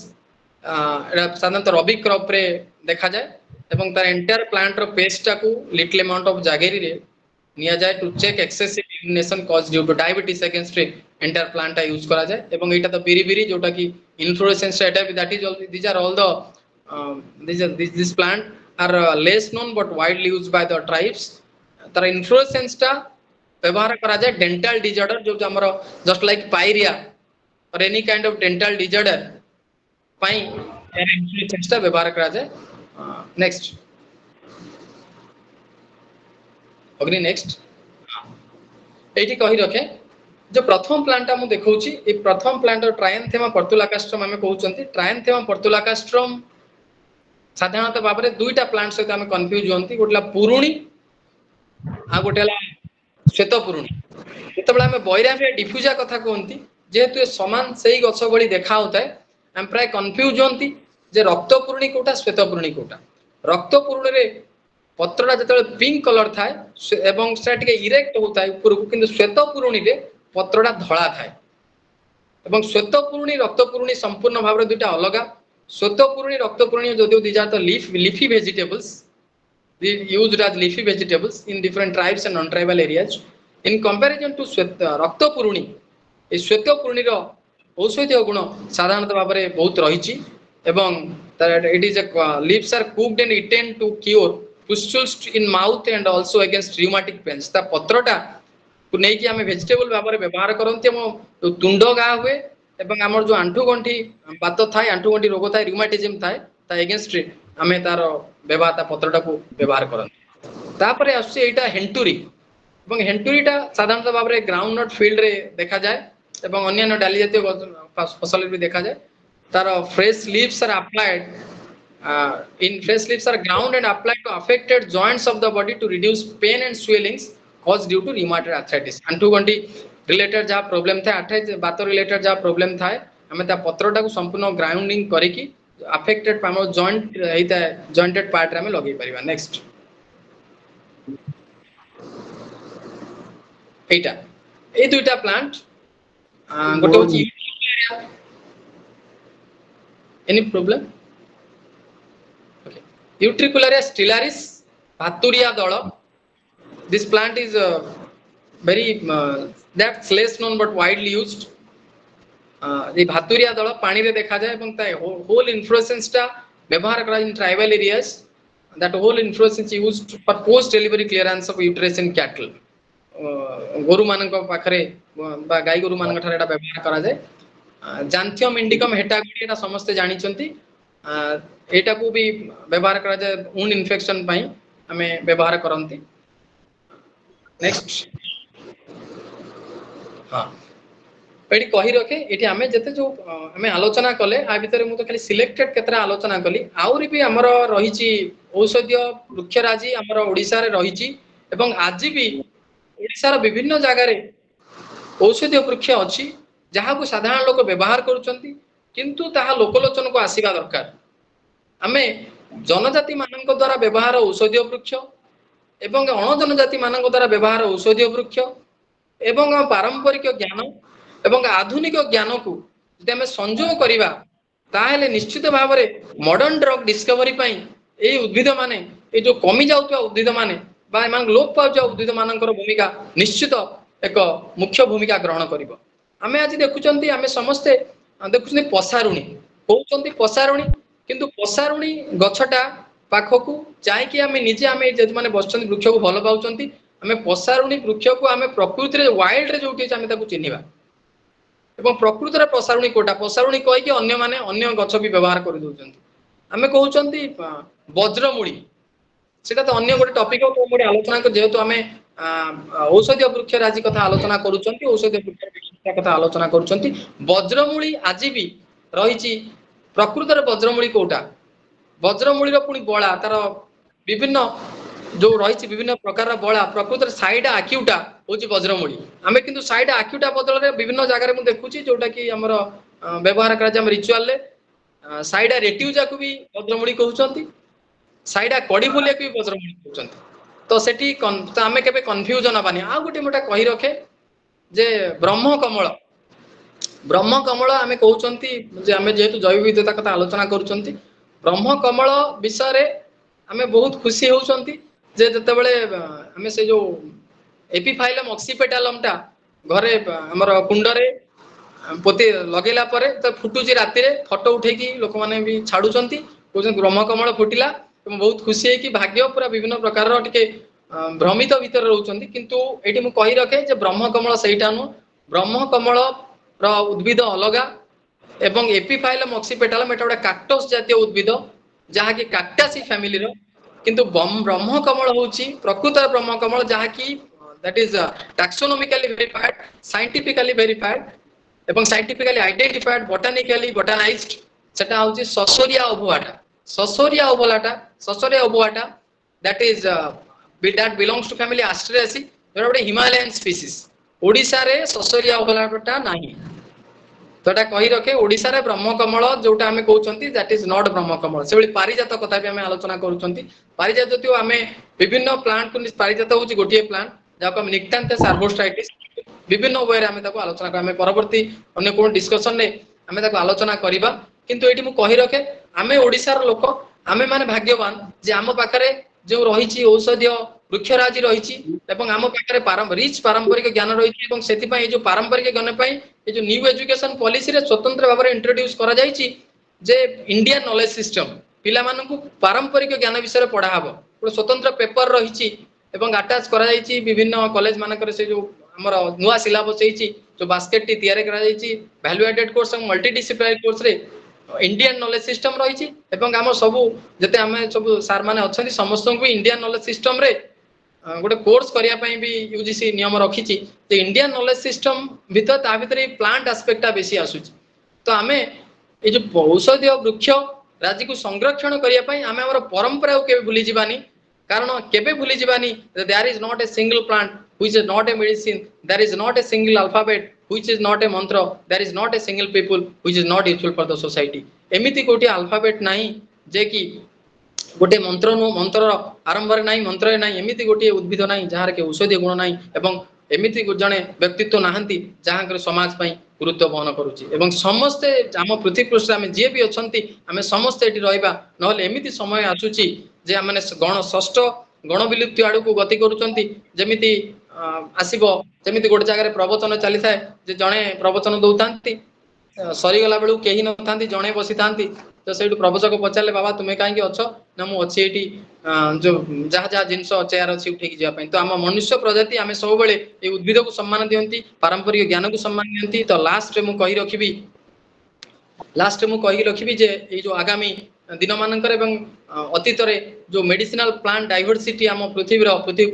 एटा साधारणतः रबी क्रॉप रे देखा जाए एवं तार एंटायर प्लांट रो पेस्टा को लिटिल अमाउंट ऑफ जागेरी रे निया जाए to check excessive urination cause due to diabetes against entire plant use करा जाए एवं एटा तो बिरी बिरी जोटा की इन्फ्लोरेसेंस एटा that is these are all the this plant are less known but widely used by the tribes तार इन्फ्लोरेसेंस टा व्यवहार करा जाए डेंटल डिजॉर्डर जो हमर जस्ट लाइक पायरिया और any kind of dental disorder पाई इन्फ्लोरेसेंस टा व्यवहार करा जाए नेक्स्ट अग्नि नेक्स्ट एठी कहि रखे जो प्रथम प्लांट हम देखौची ए प्रथम प्लांट ट्रायंथेमा पर्तुलाकास्ट्रम हमें कहउचंती ट्रायंथेमा पर्तुलाकास्ट्रम साधारणतः बाबरे दुईटा प्लांट सहित हमें कंफ्यूज होंती गोटला पुरुणी आ गोटेला श्वेत पुरुणी जेतबेला हमें बैरामिया डिफ्यूजा कथा कहंती जेहेतु ए समान सेही गछ भली देखा होताय हम प्राय कंफ्यूज होंती जे रक्त पुरुणी कोटा श्वेत पुरुणी कोटा रक्त पुरुणी रे पत्रटा जतले पिंक कलर थाए एवं से टिके इरेक्ट होता है ऊपर को किंतु श्वेत पुरुणी रे पत्रटा धळा थाए एवं श्वेत पुरुणी रक्त पुरुणी संपूर्ण भाव रे दुटा अलगा श्वेत पुरुणी रक्त पुरुणी जदियो these are the leafy vegetables used as leafy vegetables in different tribes and non-tribal areas in comparison to रक्त पुरुणी ए श्वेत पुरुणी रो औषधीय गुण साधारणतः भाव रे बहुत रहिछि एवं it is leaves are cooked and eaten to cure pustules in mouth and also against rheumatic pains ता पत्रटा को नै कि हमें वेजिटेबल भाव रे व्यवहार करंती हम तुंड गा हुए एवं हमर जो आंठू गंठी बात थाए आंठू गंठी रोग थाए रिउमेटिज्म थाए ता अगेंस्ट हमें तार व्यवहार ता पत्रटा को व्यवहार करंती तापरे आसी एटा हेंटुरी एवं हेंटुरीटा साधारणतः भाव रे ग्राउंड नट फील्ड रे देखा जाए एवं अन्य डाली जातीय फसल भी देखा जाए तार fresh leaves are applied in fresh leaves are ground and applied to affected joints of the body to reduce pain and swellings caused due to rheumatoid arthritis आंठू गंठी रिलेटेड जा प्रॉब्लम था आर्थराइटिस बात रिलेटेड जा problem था हमें ता पत्रटा को संपूर्ण ग्राउंडिंग करिकि अफेक्टेड पामो जॉइंट एता जॉइंटेड पार्ट रे हमें लगे परिबा नेक्स्ट एटा ए दुईटा प्लांट गोटे होची any problem Utricularia stellaris Bhatturia dala. This plant is very that's less known but widely used. এই ভাতুরিয়া দଳ ପାଣିରେ ଦେଖାଯାଏ ଏବଂ ତା whole inflorescence ଟା ବ୍ୟବହାର କରାଯାଏ in tribal areas. That whole inflorescence used for post delivery clearance of uterus in cattle. ଗୋରୁ ମାନଙ୍କ ପାଖରେ ବା ଗାଈ ଗୋରୁ ମାନଙ୍କ ଠାରେ ଏଟା ବ୍ୟବହାର କରାଯାଏ। ଜାନ୍ଥିୟମ ଇଣ୍ଡିକମ ହେଟାଗୁଡି ଏଟା ସମସ୍ତେ ଜାଣିଛନ୍ତି। ଏଇଟାକୁ ବି ବ୍ୟବହାର କରାଯାଏ ଉଣ୍ଡ ଇନଫେକ୍ସନ ପାଇଁ ଆମେ ବ୍ୟବହାର କରନ୍ତି। ନେକ୍ସଟ ହଁ ଏଠି କହି ରଖେ ଏଠି ଆମେ ଯେତେ ଯୋଉ ଆମେ ଆଲୋଚନା କଲେ ଆ ଭିତରେ ମୁଁ ତ ଖାଲି ସିଲେକ୍ଟେଡ କେତେଟା ଆଲୋଚନା କଲି ଆହୁରି ବି ଆମର ରହିଛି ଔଷଧୀୟ ବୃକ୍ଷରାଜି ଆମର ଓଡ଼ିଶାରେ ରହିଛି ଏବଂ ଆଜି ବି ଓଡ଼ିଶାର ବିଭିନ୍ନ ଜାଗାରେ ଔଷଧୀୟ ବୃକ୍ଷ ଅଛି ଯାହାକୁ ସାଧାରଣ ଲୋକ ବ୍ୟବହାର କରୁଛନ୍ତି କିନ୍ତୁ ତାହା ଲୋକଲୋଚନକୁ ଆସିବା ଦରକାର। ଆମେ ଜନଜାତି ମାନଙ୍କ ଦ୍ୱାରା ବ୍ୟବହାର ଔଷଧୀୟ ବୃକ୍ଷ ଏବଂ ଅଣଜନଜାତି ମାନଙ୍କ ଦ୍ୱାରା ବ୍ୟବହାର ଔଷଧୀୟ ବୃକ୍ଷ ଏବଂ ପାରମ୍ପରିକ ଜ୍ଞାନ ଏବଂ ଆଧୁନିକ ଜ୍ଞାନକୁ ଯଦି ଆମେ ସଂଯୋଗ କରିବା ତାହେଲେ ନିଶ୍ଚିତ ଭାବରେ ମଡର୍ନ ଡ୍ରଗ ଡିସ୍କଭରି ପାଇଁ ଏଇ ଉଦ୍ଭିଦ ମାନେ ଏଇ ଯୋଉ କମି ଯାଉଥିବା ଉଦ୍ଭିଦ ମାନେ ବା ଏମାନଙ୍କୁ ଲୋପ ପାଉଥିବା ଉଦ୍ଭିଦ ମାନଙ୍କର ଭୂମିକା ନିଶ୍ଚିତ ଏକ ମୁଖ୍ୟ ଭୂମିକା ଗ୍ରହଣ କରିବ। ଆମେ ଆଜି ଦେଖୁଛନ୍ତି ଆମେ ସମସ୍ତେ ଦେଖୁଛନ୍ତି ପସାରୁଣୀ କହୁଛନ୍ତି ପସାରୁଣୀ କିନ୍ତୁ ପସାରୁଣୀ ଗଛଟା ପାଖକୁ ଯାଇକି ଆମେ ନିଜେ ଆମେ ଯେଉଁମାନେ ବସିଛନ୍ତି ବୃକ୍ଷକୁ ଭଲ ପାଉଛନ୍ତି ଆମେ ପସାରୁଣୀ ବୃକ୍ଷକୁ ଆମେ ପ୍ରକୃତିରେ ୱାଇଲ୍ଡରେ ଯୋଉଠି ଅଛି ଆମେ ତାକୁ ଚିହ୍ନିବା ଏବଂ ପ୍ରକୃତରେ ପସାରୁଣୀ କୋଉଟା ପସାରୁଣୀ କହିକି ଅନ୍ୟମାନେ ଅନ୍ୟ ଗଛ ବି ବ୍ୟବହାର କରିଦଉଛନ୍ତି। ଆମେ କହୁଛନ୍ତି ବଜ୍ରମୂଳି ସେଟା ତ ଅନ୍ୟ ଗୋଟେ ଟପିକ ଗୋଟେ ଆଲୋଚନା ଯେହେତୁ ଆମେ ଔଷଧୀୟ ବୃକ୍ଷ ରାଜି କଥା ଆଲୋଚନା କରୁଛନ୍ତି ଔଷଧୀୟ ବୃକ୍ଷ କଥା ଆଲୋଚନା କରୁଛନ୍ତି ବଜ୍ରମୂଳି ଆଜି ବି ରହିଛି ପ୍ରକୃତରେ ବଜ୍ରମୂଳି କୋଉଟା ବଜ୍ରମୂଳିର ପୁଣି ବଳା ତାର ବିଭିନ୍ନ ଯୋଉ ରହିଛି ବିଭିନ୍ନ ପ୍ରକାରର ବଳା ପ୍ରକୃତରେ ସାଇଡ ଆକ୍ୟୁଟା ହଉଛି ବଜ୍ରମୂଳି ଆମେ କିନ୍ତୁ ସାଇଡ ଆକ୍ୟୁଟା ବଦଳରେ ବିଭିନ୍ନ ଜାଗାରେ ମୁଁ ଦେଖୁଛି ଯୋଉଟା କି ଆମର ବ୍ୟବହାର କରାଯାଏ ଆମ ରିଚୁଆଲରେ ସାଇଡା ରେଟିଉଜାକୁ ବି ବଜ୍ରମୂଳି କହୁଛନ୍ତି ସାଇଡା କଡିଫୁଲିଆକୁ ବି ବଜ୍ରମୂଳି କହୁଛନ୍ତି ତ ସେଠି ତ ଆମେ କେବେ କନଫ୍ୟୁଜନ ହବାନି। ଆଉ ଗୋଟେ ମୁଁ କହି ରଖେ ଯେ ବ୍ରହ୍ମକମଳ ଆମେ କହୁଛନ୍ତି ଯେ ଆମେ ଯେହେତୁ ଜୈବ ବିବିଧତା କଥା ଆଲୋଚନା କରୁଛନ୍ତି ବ୍ରହ୍ମକମଳ ବିଷୟରେ ଆମେ ବହୁତ ଖୁସି ହେଉଛନ୍ତି ଯେ ଯେତେବେଳେ ଆମେ ସେ ଯୋଉ ଏପିଫାଇଲମ ଅକ୍ସିପେଟାଲମ ଟା ଘରେ ଆମର କୁଣ୍ଡରେ ପୋତି ଲଗେଇଲା ପରେ ତ ଫୁଟୁଛି ରାତିରେ ଫଟୋ ଉଠେଇକି ଲୋକମାନେ ବି ଛାଡୁଛନ୍ତି କହୁଛନ୍ତି ବ୍ରହ୍ମକମଳ ଫୁଟିଲା ଏବଂ ବହୁତ ଖୁସି ହେଇକି ଭାଗ୍ୟ ପୁରା ବିଭିନ୍ନ ପ୍ରକାରର ଟିକେ ଭ୍ରମିତ ଭିତରେ ରହୁଛନ୍ତି କିନ୍ତୁ ଏଇଠି ମୁଁ କହି ରଖେ ଯେ ବ୍ରହ୍ମକମଳ ସେଇଟା ନୁହଁ ବ୍ରହ୍ମକମଳ ର ଉଦ୍ଭିଦ ଅଲଗା ଏବଂ ଏପିଫାଇଲମ ଅକ୍ସିପେଟାଲମ ଏଟା ଗୋଟେ କାକ୍ଟସ ଜାତୀୟ ଉଦ୍ଭିଦ ଯାହାକି କାକ୍ଟାସି ଫ୍ୟାମିଲିର କିନ୍ତୁ ବ୍ରହ୍ମକମଳ ହଉଛି ପ୍ରକୃତର ବ୍ରହ୍ମକମଳ ଯାହାକି that is taxonomically verified scientifically verified ଏବଂ scientifically identified botanically botanized ସେଟା ହଉଛି ସସୋରିଆ ଓଭୋଆଟା that is that belongs to family Asteraceae ଯୋଉଟା ଗୋଟେ ହିମାଲୟାନ ସ୍ପିସିସ୍ ଓଡ଼ିଶାରେ ସସୋରିଆ ଓଭୋଆଟା ନାହିଁ ତ ଏଟା କହି ରଖେ ଓଡ଼ିଶାରେ ବ୍ରହ୍ମକମଳ ଯୋଉଟା ଆମେ କହୁଛନ୍ତି that is not ବ୍ରହ୍ମକମଳ ସେଭଳି ପାରିଜାତ କଥା ବି ଆମେ ଆଲୋଚନା କରୁଛନ୍ତି ପାରିଜାତ ଯଦିଓ ଆମେ ବିଭିନ୍ନ ପ୍ଲାଣ୍ଟକୁ ପାରିଜାତ ହଉଛି ଗୋଟିଏ ପ୍ଲାଣ୍ଟ ଯାହାକୁ ଆମେ ନିକ୍ଟାନ୍ଥସ୍ ଆର୍ବୋଷ୍ଟ୍ରାଇଟିସ୍ ବିଭିନ୍ନ ୱେରେ ଆମେ ତାକୁ ଆଲୋଚନା କରିବା ଆମେ ପରବର୍ତ୍ତୀ ଅନ୍ୟ କୋଉ ଡିସ୍କସନରେ ଆମେ ତାକୁ ଆଲୋଚନା କରିବା କିନ୍ତୁ ଏଇଠି ମୁଁ କହି ରଖେ ଆମେ ଓଡ଼ିଶାର ଲୋକ ଆମେ ମାନେ ଭାଗ୍ୟବାନ ଯେ ଆମ ପାଖରେ ଯୋଉ ରହିଛି ଔଷଧୀୟ ବୃକ୍ଷରାଜି ରହିଛି ଏବଂ ଆମ ପାଖରେ ରିଚ୍ ପାରମ୍ପରିକ ଜ୍ଞାନ ରହିଛି ଏବଂ ସେଥିପାଇଁ ଏଇ ଯୋଉ ପାରମ୍ପରିକ ଜ୍ଞାନ ପାଇଁ ଏଇ ଯୋଉ ନ୍ୟୁ ଏଜୁକେସନ ପଲିସିରେ ସ୍ୱତନ୍ତ୍ର ଭାବରେ ଇଣ୍ଟ୍ରୋଡ୍ୟୁସ କରାଯାଇଛି ଯେ ଇଣ୍ଡିଆନ ନଲେଜ ସିଷ୍ଟମ ପିଲାମାନଙ୍କୁ ପାରମ୍ପରିକ ଜ୍ଞାନ ବିଷୟରେ ପଢା ହବ ଗୋଟେ ସ୍ୱତନ୍ତ୍ର ପେପର ରହିଛି ଏବଂ ଆଟାଚ କରାଯାଇଛି ବିଭିନ୍ନ କଲେଜ ମାନଙ୍କରେ ସେ ଯୋଉ ଆମର ନୂଆ ସିଲାବସ ହେଇଛି ଯୋଉ ବାସ୍କେଟଟି ତିଆରି କରାଯାଇଛି ଭ୍ୟାଲୁ ଆଡେଡ କୋର୍ସ ଏବଂ ମଲ୍ଟିଡିସିପ୍ଲିନାରୀ କୋର୍ସରେ ଇଣ୍ଡିଆନ ନଲେଜ ସିଷ୍ଟମ ରହିଛି ଏବଂ ଆମ ସବୁ ଯେତେ ଆମେ ସବୁ ସାର୍ ମାନେ ଅଛନ୍ତି ସମସ୍ତଙ୍କୁ ଇଣ୍ଡିଆନ ନଲେଜ ସିଷ୍ଟମରେ ଗୋଟେ କୋର୍ସ କରିବା ପାଇଁ ବି ୟୁଜିସି ନିୟମ ରଖିଛି ଯେ ଇଣ୍ଡିଆନ ନଲେଜ ସିଷ୍ଟମ ଭିତରେ ତା ଭିତରେ ପ୍ଲାଣ୍ଟ ଆସ୍ପେକ୍ଟଟା ବେଶୀ ଆସୁଛି ତ ଆମେ ଏଇ ଯୋଉ ଔଷଧୀୟ ବୃକ୍ଷ ରାଜିକୁ ସଂରକ୍ଷଣ କରିବା ପାଇଁ ଆମେ ଆମର ପରମ୍ପରାକୁ କେବେ ଭୁଲି ଯିବାନି କାରଣ କେବେ ଭୁଲି ଯିବାନି there is not a single plant which is not a medicine there is not a single alphabet which is not a mantra there is not a single people which is not useful for the society ଏମିତି କୋଉଠି Alphabet ନାହିଁ ଯେ କି ଗୋଟେ ମନ୍ତ୍ର ନୁହଁ ମନ୍ତ୍ରର ଆରମ୍ଭରେ ନାହିଁ ମନ୍ତ୍ରରେ ନାହିଁ ଏମିତି ଗୋଟିଏ ଉଦ୍ଭିଦ ନାହିଁ ଯାହାର କି ଔଷଧୀୟ ଗୁଣ ନାହିଁ ଏବଂ ଏମିତି ଜଣେ ବ୍ୟକ୍ତିତ୍ୱ ନାହାନ୍ତି ଯାହାଙ୍କର ସମାଜ ପାଇଁ ଗୁରୁତ୍ୱ ବହନ କରୁଛି ଏବଂ ସମସ୍ତେ ଆମ ପୃଥିବୀ ପୃଷ୍ଠରେ ଆମେ ଯିଏ ବି ଅଛନ୍ତି ଆମେ ସମସ୍ତେ ଏଠି ରହିବା ନହେଲେ ଏମିତି ସମୟ ଆସୁଛି ଯେ ଆମେ ଷଷ୍ଠ ଗଣ ବିଲୁପ୍ତି ଆଡକୁ ଗତି କରୁଛନ୍ତି ଯେମିତି ଆସିବ ଯେମିତି ଗୋଟେ ଜାଗାରେ ପ୍ରବଚନ ଚାଲିଥାଏ ଯେ ଜଣେ ପ୍ରବଚନ ଦଉଥାନ୍ତି ସରିଗଲା ବେଳକୁ କେହି ନଥାନ୍ତି, ଜଣେ ବସିଥାନ୍ତି। ତ ସେଇଠୁ ପ୍ରବଚକ ପଚାରିଲେ ବାବା ତୁମେ କାହିଁକି ଅଛ? ନା ମୁଁ ଅଛି ଏଇଠି ଯୋଉ ଯାହା ଯାହା ଜିନିଷ ଚେୟାର ଅଛି ଉଠେଇକି ଯିବା ପାଇଁ। ତ ଆମ ମନୁଷ୍ୟ ପ୍ରଜାତି ଆମେ ସବୁବେଳେ ଏଇ ଉଦ୍ଭିଦକୁ ସମ୍ମାନ ଦିଅନ୍ତି, ପାରମ୍ପରିକ ଜ୍ଞାନକୁ ସମ୍ମାନ ଦିଅନ୍ତି। ତ ଲାଷ୍ଟରେ ମୁଁ କହି ରଖିବି ଯେ ଏଇ ଯୋଉ ଆଗାମୀ ଦିନ ମାନଙ୍କରେ ଏବଂ ଅତୀତରେ ଯୋଉ ମେଡିସିନାଲ ପ୍ଲାଣ୍ଟ ଡାଇଭରସିଟି ଆମ ପୃଥିବୀ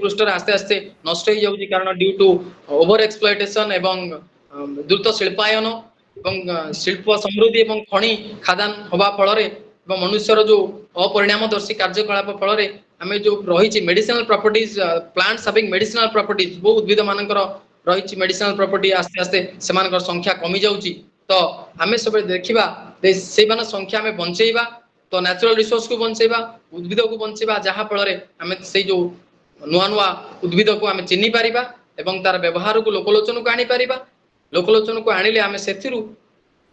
ପୃଷ୍ଠରେ ଆସ୍ତେ ଆସ୍ତେ ନଷ୍ଟ ହେଇଯାଉଛି, କାରଣ ଡ୍ୟୁ ଟୁ ଓଭର ଏକ୍ସପ୍ଲଏଟେସନ ଏବଂ ଦ୍ରୁତ ଶିଳ୍ପାୟନ ଏବଂ ଶିଳ୍ପ ସମୃଦ୍ଧି ଏବଂ ଖଣି ଖାଦାନ ହବା ଫଳରେ ଏବଂ ମନୁଷ୍ୟର ଯୋଉ ଅପରିଣାମଦର୍ଶୀ କାର୍ଯ୍ୟକଳାପ ଫଳରେ ଆମେ ଯୋଉ ରହିଛି medicinal properties plants having medicinal properties, ବହୁ ଉଦ୍ଭିଦ ମାନଙ୍କର ରହିଛି ମେଡିସିନାଲ ପ୍ରପର୍ଟି, ଆସ୍ତେ ଆସ୍ତେ ସେମାନଙ୍କର ସଂଖ୍ୟା କମି ଯାଉଛି। ତ ଆମେ ସବୁବେଳେ ଦେଖିବା ସେଇମାନଙ୍କ ସଂଖ୍ୟା ଆମେ ବଞ୍ଚେଇବା, ତ ନ୍ୟାଚୁରାଲ ରିସୋର୍ସକୁ ବଞ୍ଚେଇବା, ଉଦ୍ଭିଦକୁ ବଞ୍ଚେଇବା, ଯାହା ଫଳରେ ଆମେ ସେଇ ଯୋଉ ନୂଆ ନୂଆ ଉଦ୍ଭିଦକୁ ଆମେ ଚିହ୍ନି ପାରିବା ଏବଂ ତାର ବ୍ୟବହାରକୁ ଲୋକଲୋଚନକୁ ଆଣିପାରିବା। ଲୋକଲୋଚନକୁ ଆଣିଲେ ଆମେ ସେଥିରୁ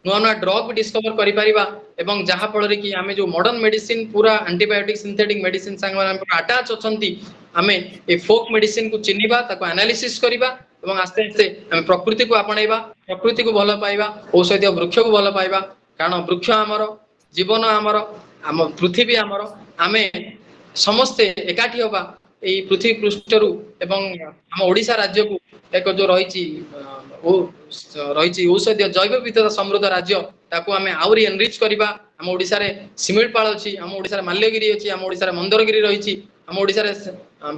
ନୂଆ ନୂଆ ଡ୍ରଗ୍ ଡିସ୍କଭର କରିପାରିବା ଏବଂ ଯାହା ଫଳରେ କି ଆମେ ଯୋଉ ମଡର୍ନ ମେଡିସିନ ପୁରା ଆଣ୍ଟିବାୟୋଟିକ ସିନ୍ଥେଟିକ ମେଡିସିନ ସାଙ୍ଗରେ ଆଟାଚ ଅଛନ୍ତି, ଆମେ ଏ ଫୋକ୍ ମେଡିସିନ କୁ ଚିହ୍ନିବା, ତାକୁ ଆନାଲିସିସ୍ କରିବା ଏବଂ ଆସ୍ତେ ଆସ୍ତେ ଆମେ ପ୍ରକୃତିକୁ ଆପଣେଇବା, ପ୍ରକୃତିକୁ ଭଲ ପାଇବା, ଔଷଧୀୟ ବୃକ୍ଷକୁ ଭଲ ପାଇବା। କାରଣ ବୃକ୍ଷ ଆମର, ଜୀବନ ଆମର, ଆମ ପୃଥିବୀ ଆମର, ଆମେ ସମସ୍ତେ ଏକାଠି ହବା ଏଇ ପୃଥିବୀ ପୃଷ୍ଠରୁ ଏବଂ ଆମ ଓଡିଶା ରାଜ୍ୟକୁ ଏକ ଯୋଉ ରହିଛି ଔଷଧୀୟ ଜୈବ ବିବିଧତା ସମୃଦ୍ଧ ରାଜ୍ୟ, ତାକୁ ଆମେ ଆହୁରି ଏନରିଚ କରିବା। ଆମ ଓଡିଶାରେ ଶିମିଳିପାଳ ଅଛି, ଆମ ଓଡିଶାରେ ମାଲ୍ୟଗିରି ଅଛି, ଆମ ଓଡିଶାରେ ମନ୍ଦରଗିରି ରହିଛି, ଆମ ଓଡିଶାରେ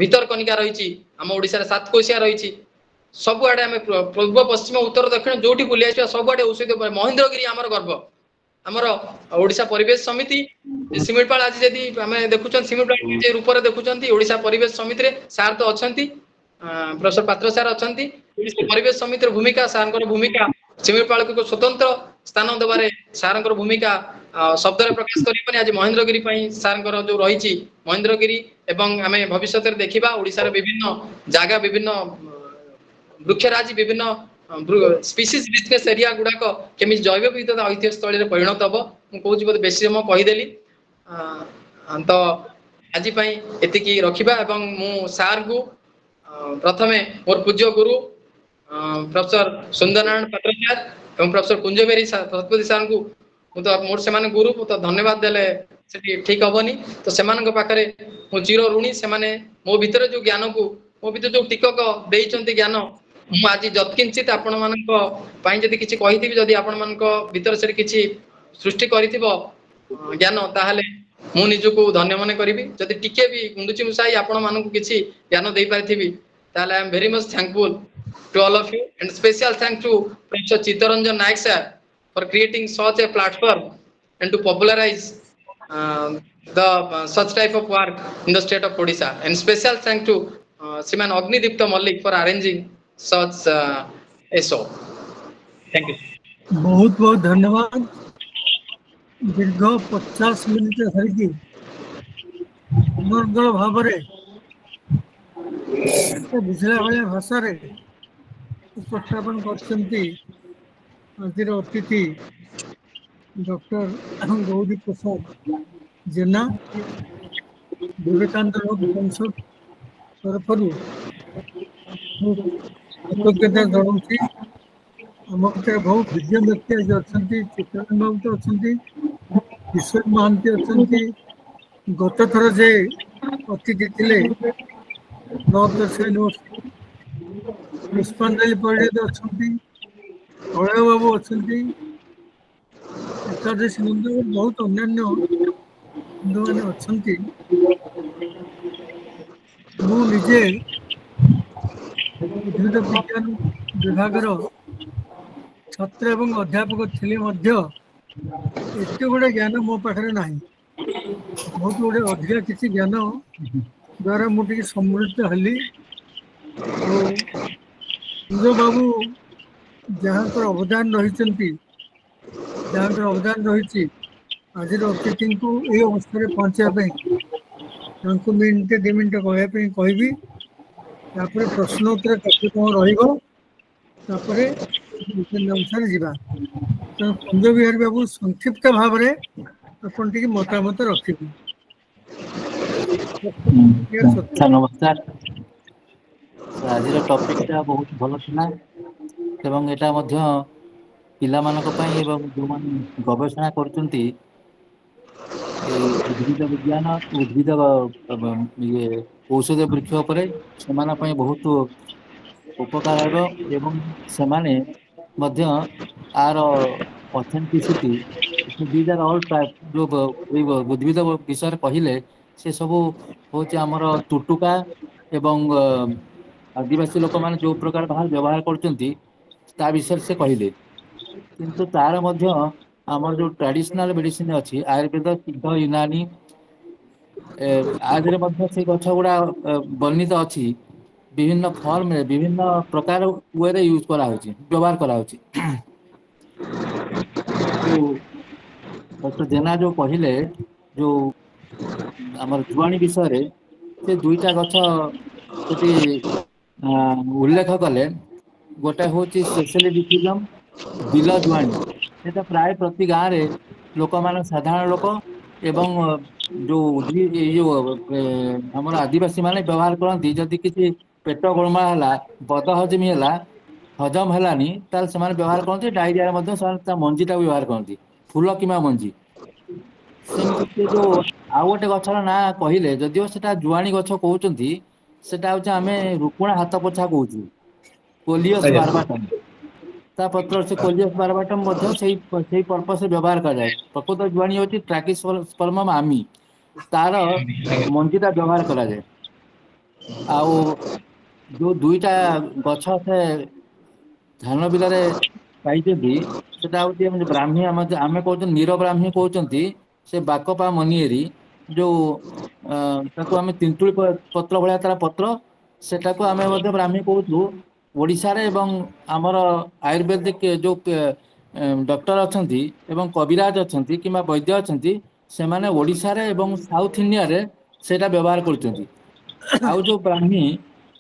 ଭିତରକନିକା ରହିଛି, ଆମ ଓଡିଶାରେ ସାତକୋଶିଆ ରହିଛି। ସବୁଆଡେ ଆମେ ପୂର୍ବ ପଶ୍ଚିମ ଉତ୍ତର ଦକ୍ଷିଣ ଯୋଉଠି ବୁଲି ଆସିବା ସବୁଆଡେ ଔଷଧ। ମହେନ୍ଦ୍ରଗିରି ଆମର ଗର୍ବ, ଆମର ଓଡିଶା ପରିବେଶ ସମିତି ଶିମିଳିପାଳ ଆଜି ଯଦି ଆମେ ଦେଖୁଛନ୍ତି ଶିମିଳିପାଳ ଯେ ରୂପରେ ଦେଖୁଛନ୍ତି, ଓଡିଶା ପରିବେଶ ସମିତିରେ ସାର୍ ତ ଅଛନ୍ତି, ପ୍ରଫେସର ପାତ୍ର ସାର୍ ଅଛନ୍ତି। ଓଡିଶା ପରିବେଶ ସମିତିର ଭୂମିକା, ସାରଙ୍କର ଭୂମିକା ଶିମିଳିପାଳକୁ ଏକ ସ୍ୱତନ୍ତ୍ର ସ୍ଥାନ ଦେବାରେ ସାରଙ୍କର ଭୂମିକା ଶବ୍ଦରେ ପ୍ରକାଶ କରିବନି। ଆଜି ମହେନ୍ଦ୍ରଗିରି ପାଇଁ ସାରଙ୍କର ଯୋଉ ରହିଛି ମହେନ୍ଦ୍ରଗିରି, ଏବଂ ଆମେ ଭବିଷ୍ୟତରେ ଦେଖିବା ଓଡିଶାର ବିଭିନ୍ନ ଜାଗା, ବିଭିନ୍ନ ବୃକ୍ଷରାଜି, ବିଭିନ୍ନ ସ୍ପିସିସ୍ ବିଜନେସ ଏରିଆ ଗୁଡାକ କେମିତି ଜୈବ ବିବିଧତା ଐତିହ୍ୟ ସ୍ଥଳୀରେ ପରିଣତ ହବ। ମୁଁ କହୁଛି ବୋଧେ ବେଶୀ ସମୟ କହିଦେଲି, ତ ଆଜି ପାଇଁ ଏତିକି ରଖିବା। ଏବଂ ମୁଁ ସାରଙ୍କୁ ପ୍ରଥମେ ମୋର ପୂଜ୍ୟ ଗୁରୁ ପ୍ରଫେସର ସୁନ୍ଦର ନାରାୟଣ ପାତ୍ର ସାର୍ ଏବଂ ପ୍ରଫେସର କୁଞ୍ଜବେରୀ ଶତପଥୀ ସାରଙ୍କୁ ମୋର ସେମାନେ ଗୁରୁ, ତ ଧନ୍ୟବାଦ ଦେଲେ ସେଠି ଠିକ ହବନି। ତ ସେମାନଙ୍କ ପାଖରେ ମୁଁ ଚିର ଋଣୀ। ସେମାନେ ମୋ ଭିତରେ ଯୋଉ ଜ୍ଞାନକୁ, ମୋ ଭିତରେ ଯୋଉ ଟିକକ ଦେଇଛନ୍ତି ଜ୍ଞାନ, ମୁଁ ଆଜି ଯତ୍କିଞ୍ଚିତ ଆପଣ ମାନଙ୍କ ପାଇଁ ଯଦି କିଛି କହିଥିବି, ଯଦି ଆପଣ ମାନଙ୍କ ଭିତରେ ସେଠି କିଛି ସୃଷ୍ଟି କରିଥିବ ଜ୍ଞାନ, ତାହେଲେ ମୁଁ ନିଜକୁ ଧନ୍ୟ ମନେ କରିବି। ଯଦି ଟିକେ ବି ଗୁଣ୍ଡୁଚି ମୂଷାଇ ଆପଣ ମାନଙ୍କୁ କିଛି ଜ୍ଞାନ ଦେଇପାରିଥିବି, ତାହେଲେ I am very much thankful to all of you, and special thanks to Professor Chittaranjan Naik sir for creating such a platform and to popularize such type of work in the state of Odisha, and special thanks to Shriman Agnidipta Mallik for arranging such a show. Thank you. बहुत बहुत धन्यवाद। दीर्घ 50 minute धरिकी ଅନର୍ଗଳ ଭାବରେ ବୁଝିଲା ଭଳିଆ ଭାଷାରେ ଉପସ୍ଥାପନ କରିଛନ୍ତି ଆଜିର ଅତିଥି ଡକ୍ଟର ଗୌରୀ ପ୍ରସାଦ ଜେନା, ବିବେକାନନ୍ଦ ଲୋକ ପରିଷଦ ତରଫରୁ କୃତଜ୍ଞତା ଜଣାଉଛି। ଆମ ଭିତରେ ବହୁ ବିଜ୍ଞ ବ୍ୟକ୍ତି ଆଜି ଅଛନ୍ତି। ଚିତ୍ତରଞ୍ଜନ ବାବୁ ତ ଅଛନ୍ତି, ଈଶ୍ୱର ମହାନ୍ତି ଅଛନ୍ତି, ଗତ ଥର ଯେ ଅତିଥି ଥିଲେ ନର୍ଥ ଦର୍ଶନ ୟୁନିଭର୍ସିଟି ପୁଷ୍ପାଞ୍ଜଳି ପରିଡା ଅଛନ୍ତି, ଅଳୟ ବାବୁ ଅଛନ୍ତି, ଏକାଦଶୀ ନନ୍ଦ, ବହୁତ ଅନ୍ୟାନ୍ୟ ବନ୍ଧୁମାନେ ଅଛନ୍ତି। ମୁଁ ନିଜେ ଉଦ୍ଭିଦ ବିଜ୍ଞାନ ବିଭାଗର ଛାତ୍ର ଏବଂ ଅଧ୍ୟାପକ ଥିଲେ ମଧ୍ୟ ଏତେ ଗୁଡେ ଜ୍ଞାନ ମୋ ପାଖରେ ନାହିଁ। ବହୁତ ଗୁଡେ ଅଧିକା କିଛି ଜ୍ଞାନ ଦ୍ୱାରା ମୁଁ ଟିକେ ସମୃଦ୍ଧ ହେଲି। ଆଉ କୁଞ୍ଜ ବାବୁ ଯାହାଙ୍କର ଅବଦାନ ରହିଛନ୍ତି, ଯାହାଙ୍କର ଅବଦାନ ରହିଛି ଆଜିର ଅତିଥିଙ୍କୁ ଏଇ ଅବସ୍ଥାରେ ପହଞ୍ଚିବା ପାଇଁ, ତାଙ୍କୁ ମିନିଟ 2 ମିନିଟ କହିବା ପାଇଁ କହିବି। ତାପରେ ପ୍ରଶ୍ନ ଉତ୍ତର କାର୍ଯ୍ୟକ୍ରମ ରହିବ, ତାପରେ ଅନୁସାରେ ଯିବା। ତେଣୁ କୁଞ୍ଜ ବିହାରୀ ବାବୁ ସଂକ୍ଷିପ୍ତ ଭାବରେ ଆପଣ ଟିକେ ମତାମତ ରଖିବେ। ସାର୍ ନମସ୍କାର। ଆଜିର ଟପିକଟା ବହୁତ ଭଲ ଥିଲା ଏବଂ ଏଟା ମଧ୍ୟ ପିଲାମାନଙ୍କ ପାଇଁ ଏବଂ ଯେଉଁମାନେ ଗବେଷଣା କରୁଛନ୍ତି ଏଇ ଉଦ୍ଭିଦ ବିଜ୍ଞାନ ଉଦ୍ଭିଦ ଇଏ ଔଷଧ ବୃକ୍ଷ ଉପରେ ସେମାନଙ୍କ ପାଇଁ ବହୁତ ଉପକାର ହେବ ଏବଂ ସେମାନେ ମଧ୍ୟ ଆର ଅଥେଣ୍ଟିସିଟି these are all ଯୋଉ ଏଇ ଉଦ୍ଭିଦ ବିଷୟରେ କହିଲେ ସେ ସବୁ ହଉଛି ଆମର ତୁଟୁକା ଏବଂ ଆଦିବାସୀ ଲୋକମାନେ ଯୋଉ ପ୍ରକାର ଭାଷା ବ୍ୟବହାର କରୁଛନ୍ତି ତା ବିଷୟରେ ସେ କହିଲେ। କିନ୍ତୁ ତାର ମଧ୍ୟ ଆମର ଯୋଉ ଟ୍ରାଡିସନାଲ ମେଡିସିନ ଅଛି ଆୟୁର୍ବେଦ ସିଦ୍ଧ ୟୁନାନୀ ଆ ଦେହରେ ମଧ୍ୟ ସେ ଗଛ ଗୁଡା ବର୍ଣ୍ଣିତ ଅଛି। ବିଭିନ୍ନ ଫର୍ମରେ ବିଭିନ୍ନ ପ୍ରକାର ୱେରେ ୟୁଜ କରାହଉଛି ବ୍ୟବହାର କରାହଉଛି। ଯୋଉ ଡକ୍ଟର ଜେନା ଯୋଉ କହିଲେ ଯୋଉ ଆମର ଜୁଆଣି ବିଷୟରେ ସେ ଦୁଇଟା ଗଛ ସେଠି ଉଲ୍ଲେଖ କଲେ। ଗୋଟେ ହଉଛି ସ୍ପେଶିଆଲି ଡିଫ୍ୟୁଜନ ବିଲ ଜୁଆଣି ସେଟା ପ୍ରାୟ ପ୍ରତି ଗାଁରେ ଲୋକମାନେ ସାଧାରଣ ଲୋକ ଏବଂ ଯୋଉ ଏଇ ଯୋଉ ଆମର ଆଦିବାସୀ ମାନେ ବ୍ୟବହାର କରନ୍ତି ଯଦି କିଛି ପେଟ ଗୋଳମାଳ ହେଲା ବଦ ହଜମି ହେଲା ହଜମ ହେଲାନି ତାହେଲେ ସେମାନେ ବ୍ୟବହାର କରନ୍ତି ଡାଇରିଆରେ ମଧ୍ୟ ସେମାନେ ତା ମଞ୍ଜି ଟାକୁ ବ୍ୟବହାର କରନ୍ତି। ଫୁଲ କିମ୍ବା ମଞ୍ଜି ସେମିତି ସେ ଯୋଉ ଆଉ ଗୋଟେ ଗଛର ନାଁ କହିଲେ ଯଦିଓ ସେଟା ଜୁଆଣି ଗଛ କହୁଛନ୍ତି ସେଟା ହଉଛି ଆମେ ରୁକୁଣା ହାତ ପୋଛା କହୁଛୁ କୋଲିଅସ ଆଜ୍ଞା ବାରବାଟମ ତା ପତ୍ର ସେ କୋଲିଅସ ବାରବାଟମ ମଧ୍ୟ ସେଇ ପର୍ପସରେ ବ୍ୟବହାର କରାଯାଏ। ପ୍ରକୃତ ଜୁଆଣି ହଉଛି ଟ୍ରାକିସ୍ପର୍ମମ ଆମି ତାର ମଞ୍ଜି ଟା ବ୍ୟବହାର କରାଯାଏ। ଆଉ ଯୋଉ ଦୁଇଟା ଗଛ ସେ ଧାନ ବିଲରେ ପାଇଛନ୍ତି ସେଟା ହଉଛି ବ୍ରାହ୍ମୀ ଆମେ କହୁଛନ୍ତି ନିର ବ୍ରାହ୍ମୀ କହୁଛନ୍ତି ସେ ବାକପା ମନିଏରି ଯୋଉ ତାକୁ ଆମେ ତେନ୍ତୁଳି ପତ୍ର ଭଳିଆ ତାର ପତ୍ର ସେଟାକୁ ଆମେ ମଧ୍ୟ ବ୍ରାହ୍ମୀ କହୁଛୁ। ଓଡିଶାରେ ଏବଂ ଆମର ଆୟୁର୍ବେଦିକ ଯୋଉ ଡକ୍ଟର ଅଛନ୍ତି ଏବଂ କବିରାଜ ଅଛନ୍ତି କିମ୍ବା ବୈଦ୍ୟ ଅଛନ୍ତି ସେମାନେ ଓଡିଶାରେ ଏବଂ ସାଉଥ ଇଣ୍ଡିଆରେ ସେଇଟା ବ୍ୟବହାର କରୁଛନ୍ତି। ଆଉ ଯୋଉ ବ୍ରାହ୍ମୀ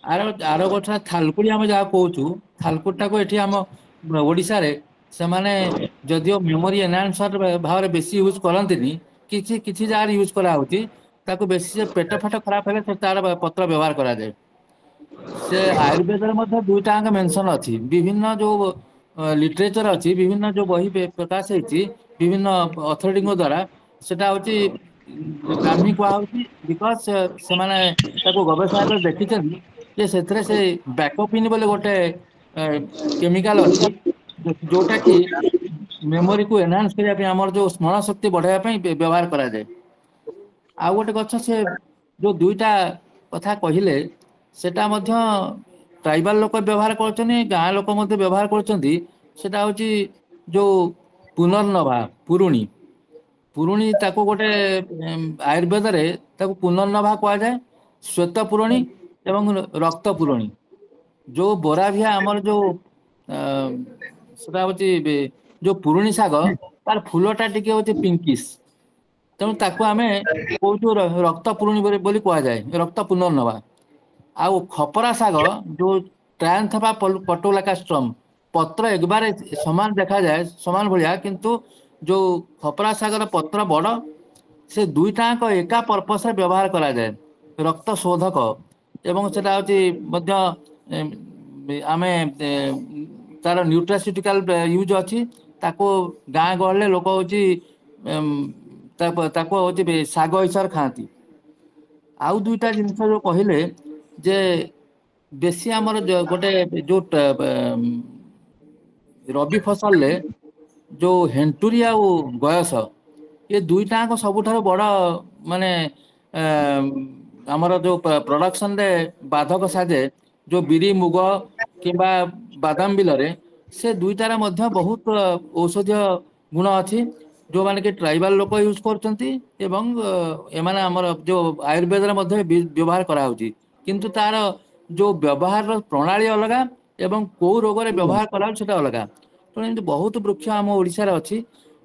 ଆର ଗଛ ଥାଲକୁଡି ଆମେ ଯାହା କହୁଛୁ ଥାଲକୁଡି ଟାକୁ ଏଠି ଆମ ଓଡିଶାରେ ସେମାନେ ଯଦିଓ ମେମୋରି ଏନହାନ୍ସର ଭାବରେ ବେଶୀ ୟୁଜ କରନ୍ତିନି କିଛି କିଛି ଜାଗାରେ ୟୁଜ କରାହଉଛି ତାକୁ ବେଶୀ ପେଟ ଫେଟ ଖରାପ ହେଲେ ସେ ତାର ପତ୍ର ବ୍ୟବହାର କରାଯାଏ। ସେ ଆୟୁର୍ବେଦରେ ମଧ୍ୟ ଦୁଇଟାଙ୍କ ମେନସନ ଅଛି ବିଭିନ୍ନ ଯୋଉ ଲିଟରେଚର ଅଛି ବିଭିନ୍ନ ଯୋଉ ବହି ପ୍ରକାଶ ହେଇଛି ବିଭିନ୍ନ ଅଥରିଟିଙ୍କ ଦ୍ଵାରା ସେଟା ହଉଛି ବ୍ରାହ୍ମୀ କୁହା ହଉଛି ବିକଜ ସେମାନେ ତାକୁ ଗବେଷଣା କରି ଦେଖିଛନ୍ତି ଯେ ସେଥିରେ ସେ ବ୍ୟାକୋପିନ ବୋଲି ଗୋଟେ କେମିକାଲ ଅଛି ଯୋଉଟା କି ମେମୋରିକୁ ଏନହାନ୍ସ କରିବା ପାଇଁ ଆମର ଯୋଉ ସ୍ମରଣ ଶକ୍ତି ବଢାଇବା ପାଇଁ ବ୍ୟବହାର କରାଯାଏ। ଆଉ ଗୋଟେ ଗଛ ସେ ଯୋଉ ଦୁଇଟା କଥା କହିଲେ ସେଟା ମଧ୍ୟ ଟ୍ରାଇବାଲ ଲୋକ ବ୍ୟବହାର କରୁଛନ୍ତି ଗାଁ ଲୋକ ମଧ୍ୟ ବ୍ୟବହାର କରୁଛନ୍ତି ସେଟା ହଉଛି ଯୋଉ ପୁନର୍ନବା ପୁରୁଣି ତାକୁ ଗୋଟେ ଆୟୁର୍ବେଦରେ ତାକୁ ପୁନର୍ନବା କୁହାଯାଏ। ଶ୍ଵେତ ପୂରଣୀ ଏବଂ ରକ୍ତ ପୂରଣୀ ଯୋଉ ବରାଭିଆ ଆମର ଯୋଉ ଅ ସେଟା ହଉଛି ଯୋଉ ପୁରୁଣି ଶାଗ ତାର ଫୁଲ ଟା ଟିକେ ହଉଛି ପିଙ୍କିସ୍ ତେଣୁ ତାକୁ ଆମେ କହୁଛୁ ରକ୍ତ ପୂରୁଣୀ ବୋଲି କୁହାଯାଏ ରକ୍ତ ପୁନର୍ନବା। ଆଉ ଖପରା ଶାଗ ଯୋଉ ଟ୍ରାନ୍ଥପା ପଟୋଲାକାଷ୍ଟ୍ରମ ପତ୍ର ଏକବାରେ ସମାନ ଦେଖାଯାଏ ସମାନ ଭଳିଆ କିନ୍ତୁ ଯୋଉ ଖପରା ଶାଗର ପତ୍ର ବଡ ସେ ଦୁଇଟାଙ୍କ ଏକା ପର୍ପସରେ ବ୍ୟବହାର କରାଯାଏ ରକ୍ତ ଶୋଧକ ଏବଂ ସେଟା ହଉଛି ମଧ୍ୟ ଆମେ ତାର ନ୍ୟୁଟ୍ରାସ୍ୟୁଟିକାଲ ୟୁଜ ଅଛି ତାକୁ ଗାଁ ଗହଳିରେ ଲୋକ ହଉଛି ତାକୁ ହଉଛି ଶାଗ ହିସାବରେ ଖାଆନ୍ତି। ଆଉ ଦୁଇଟା ଜିନିଷ ଯୋଉ କହିଲେ ଯେ ବେଶୀ ଆମର ଗୋଟେ ଯୋଉ ରବି ଫସଲରେ ଯୋଉ ହେଣ୍ଟୁରି ଆଉ ଗୟସ ଏ ଦୁଇଟାଙ୍କ ସବୁଠାରୁ ବଡ ମାନେ ଆମର ଯୋଉ ପ୍ରଡକ୍ସନରେ ବାଧକ ସାଜେ ଯୋଉ ବିରି ମୁଗ କିମ୍ବା ବାଦାମ ବିଲରେ ସେ ଦୁଇଟାରେ ମଧ୍ୟ ବହୁତ ଔଷଧୀୟ ଗୁଣ ଅଛି ଯୋଉମାନେ କି ଟ୍ରାଇବାଲ ଲୋକ ୟୁଜ କରୁଛନ୍ତି ଏବଂ ଏମାନେ ଆମର ଯୋଉ ଆୟୁର୍ବେଦରେ ମଧ୍ୟ ବ୍ୟବହାର କରାହଉଛି କିନ୍ତୁ ତାର ଯୋଉ ବ୍ୟବହାରର ପ୍ରଣାଳୀ ଅଲଗା ଏବଂ କୋଉ ରୋଗରେ ବ୍ୟବହାର କରାହଉଛି ସେଟା ଅଲଗା। ତେଣୁ ଏମିତି ବହୁତ ବୃକ୍ଷ ଆମ ଓଡିଶାରେ ଅଛି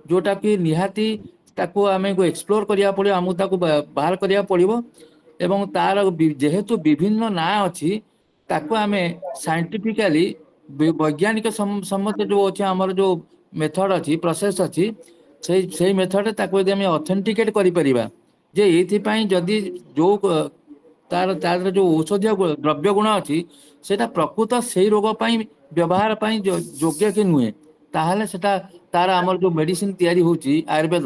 ଯୋଉଟା କି ନିହାତି ତାକୁ ଆମେ ଏକ୍ସପ୍ଲୋର କରିବାକୁ ପଡିବ ଆମକୁ ତାକୁ ବାହାର କରିବାକୁ ପଡିବ ଏବଂ ତାର ଯେହେତୁ ବିଭିନ୍ନ ନାଁ ଅଛି ତାକୁ ଆମେ ସାଇଣ୍ଟିଫିକାଲି ବୈଜ୍ଞାନିକ ସମ୍ମତ ଯୋଉ ଅଛି ଆମର ଯୋଉ ମେଥଡ ଅଛି ପ୍ରୋସେସ ଅଛି ସେଇ ମେଥଡରେ ତାକୁ ଯଦି ଆମେ ଅଥେଣ୍ଟିକେଟ କରିପାରିବା ଯେ ଏଇଥିପାଇଁ ଯଦି ଯୋଉ ତାର ଯୋଉ ଔଷଧୀୟ ଦ୍ରବ୍ୟ ଗୁଣ ଅଛି ସେଇଟା ପ୍ରକୃତ ସେଇ ରୋଗ ପାଇଁ ବ୍ୟବହାର ପାଇଁ ଯୋଗ୍ୟ କି ନୁହେଁ ताहले सेटा तार आमर जो मेडिसिन तैयारी होची आयुर्वेद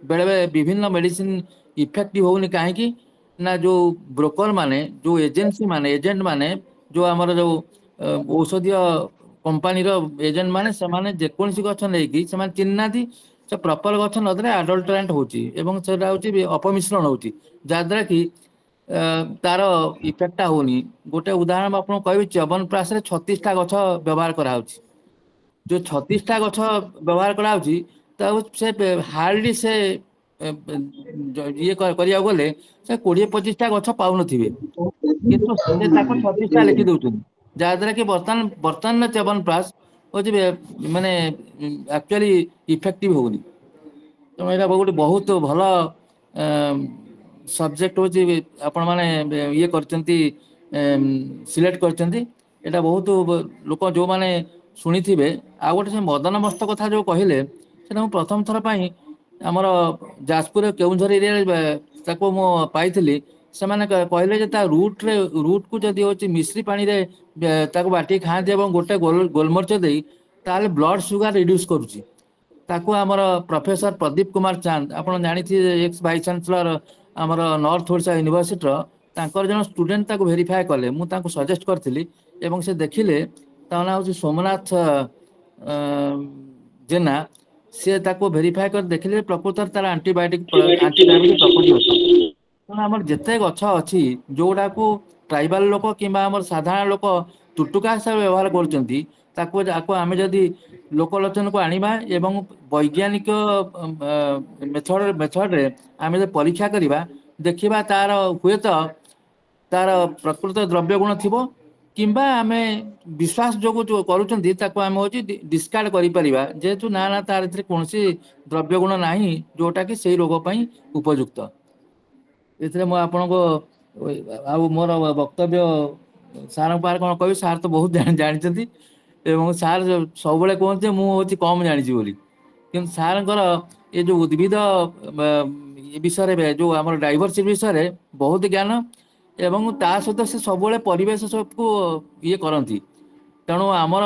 बेले बेले विभिन्न मेडिसिन इफेक्टिव होनी कहीं ना जो ब्रोकर माने जो एजेंसी माने एजेंट माने जो आमर जो औषधीय कंपनी रो एजेंट माने से माने जेकोसी गछ नै कि से माने चिन्ना दी से प्रॉपर गछ नदरे अडल्टरेंट होची एवं सेटा होची अपमिश्रण होची जाद्रा कि तार इफेक्टा होनी गोटे उदाहरण आपन कहबी च्यवनप्राश रे 36 टा गछ व्यवहार करा होची जो 36 टा गछ व्यवहार करा होची त से हार्डली से ये करिया गले से 20-25 टा गछ पाउ नथिबे किंतु से ताको 36 टा लिखि दउछन जाद्रा कि बर्तन च्यवनप्राश होची माने एक्चुअली इफेक्टिव होनी तो एटा गोटे बहुत भलो सब्जेक्ट होची आपण माने ये करचंती सिलेक्ट करचंती एटा बहुत लोक जो माने शुणिथिबे आ गोटे से मदन मस्त कथा जो कहले सेटा प्रथम थर पई हमर जाजपुर केउंझर एरिया ताको मो पाइथिली से माने कहले जे ता रूट को जदी होची मिश्री पानी रे ताको बाटी खाते एवं गोटे गोलमर्च देई ताले ब्लड सुगर रिड्यूस करूची ताको हमर प्रोफेसर प्रदीप कुमार चांद आपण जानि थी एक्स वाइस चांसलर हमर नॉर्थ ओडिशा यूनिवर्सिटी रो तांकर जन स्टूडेंट ताको वेरीफाई करले मु ताको सजेस्ट करथिली एवं से देखिले ता ना होची सोमनाथ जेना से ताको वेरीफाई कर देखिले प्रकृतर तार एंटीबायोटिक प्रॉपर्टी अछि तो हमर जते गछ अछि जोडा को ट्राइबल लोक किबा हमर साधारण लोक टुटुका से व्यवहार करचंती ताको आमे जदी लोकलोचन को आनिबा एवं वैज्ञानिक मेथड रे आमे जे परीक्षा करिबा देखिबा तार हुए तो तार प्रकृत द्रव्य गुण थिबो किंबा आमे विश्वास जो जो करूचंती ताको आमे होची डिस्कार्ड करि परिबा जेतु ना ना तार इतरे कोनसी द्रव्य गुण नाही जोटा कि सेही रोग पई उपयुक्त इतरे म आपन को आ मोर वक्तव्य सार पार कोन कहबी सार तो बहुत जानिचंती एवं सार सब बेले कहते मु होची कम जानिची बोली किंतु सारंकर ये जो उद्भिद विषय रे जो हमर डाइवर्सिटी विषय रे बहुत ज्ञान एवं ता सहित से सब बेले परिवेश सबको ये करंती तेणु आमर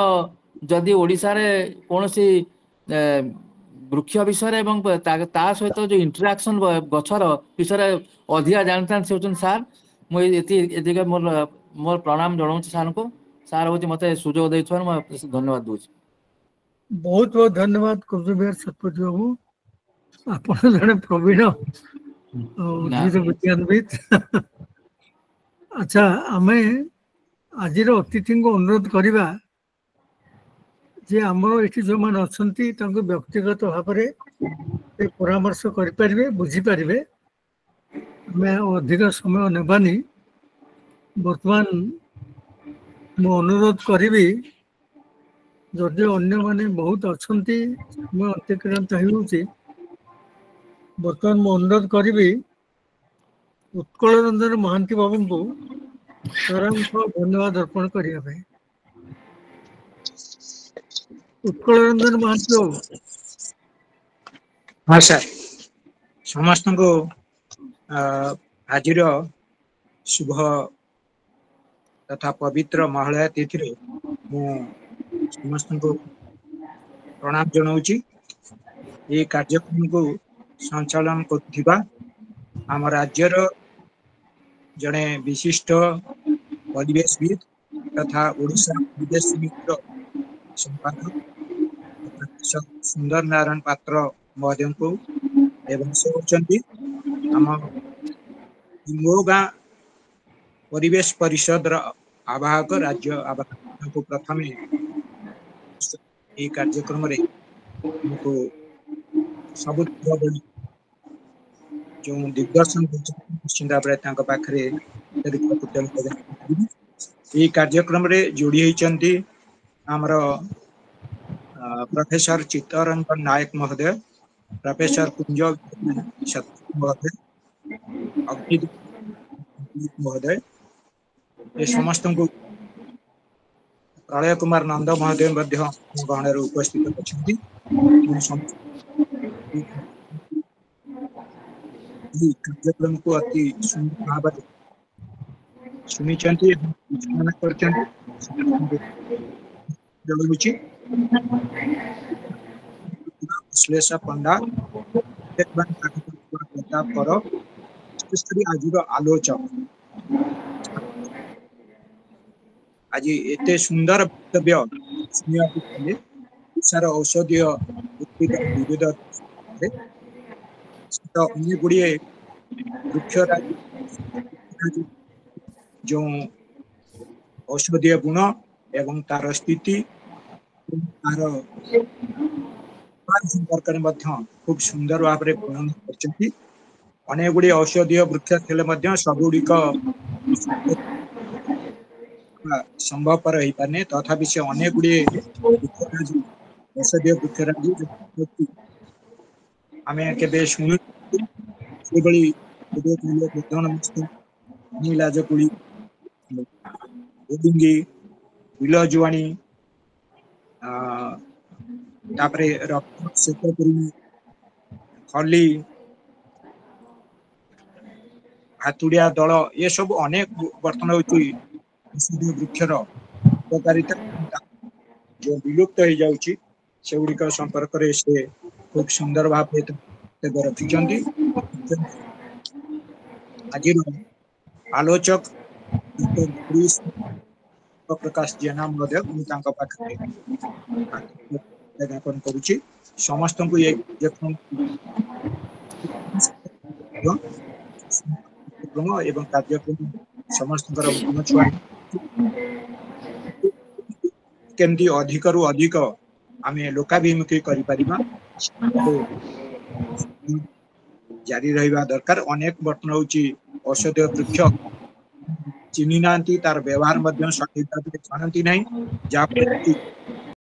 जदि ओडिसा रे कोनसी वृक्ष विषय रे एवं ता सहित जो इंटरेक्शन गछर विषय रे अधिया जानतान से होचन सार मु एति मोर प्रणाम जणाउछि सार को सार होची मते सुजोग दैछन म धन्यवाद दूछि बहुत बहुत धन्यवाद कुलदीप सतपति बाबू आपण जने प्रवीण उद्भिद विज्ञानविद अच्छा आमे आजिर अतिथि को अनुरोध करिबा जे हमरो एठी जो मान अछंती तांको व्यक्तिगत भाव रे परामर्श करि परिबे बुझी परिबे मैं अधिक समय नेबानी वर्तमान मु अनुरोध करी जदि अन्य माने बहुत अच्छी मैं अतिक्रांत होउची बर्तमान मु अनुरोध करी उत्कल रंजन महांती बाबू को धन्यवाद अर्पण करने उत्कल रंजन महांती बाबू हाँ सर समस्त को आज शुभ तथा पवित्र महालया तिथि रे मु समस्त को प्रणाम जनाऊँगी ये कार्यक्रम को संचालन करथिबा आम राज्यर जड़े विशिष्ट परिवेशविद तथा ओडिशा परिवेश समितिर संपादक सुंदर नारायण पात्र महोदय को एवं से होचंती आम मोगा परिवेश परिषद आवाहक राज्य आवाहक को प्रथम ये कार्यक्रम रे हमको सब जो दिग्दर्शन पाखे ये कार्यक्रम रे जोड़ी होती आमर प्रोफेसर चित्तरंजन नायक महोदय प्रोफेसर कुंज महोदय महोदय ये समस्त को प्रलय कुमार नंद महोदय गहण उपस्थित अच्छा कार्यक्रम को अति सुंदर भाव शुणी श्लेष पंडा पर आज आलोचक आज एते सुंदर वक्तव्य ओडार औषधीय उद्भिद विविध अनेक गुड़िए वृक्षराज जो औषधीय गुण एवं तार स्थिति तार संपर्क में खूब सुंदर भाव में वर्णन कर अनेक गुड़ी औषधीय वृक्ष थे सबुड़िक संभवपर हो पारे तथापि से अनेक गुड़ी औषधीय वृक्षराज आम के शुणु नीलाजकुड़ी विलजुआणी खली हाथुड़िया दल ये सब अनेक बर्तन औषधीय वृक्षर उपकारिता जो विलुप्त हो जाउची से गुड़िक संपर्क रे से खूब सुंदर भाव रखिंट आज आलोचक प्रकाश जेना ज्ञापन करुच्ची समस्त को ये एवं कार्यक्रम समस्त केमती अधिक रु अधिक आम लोकाभिमुखी कर जारी रहा दरकार अनेक बर्तन होची औषधीय वृक्ष चिन्ही ना तार व्यवहार सठिक भाव जानती ना जहाँ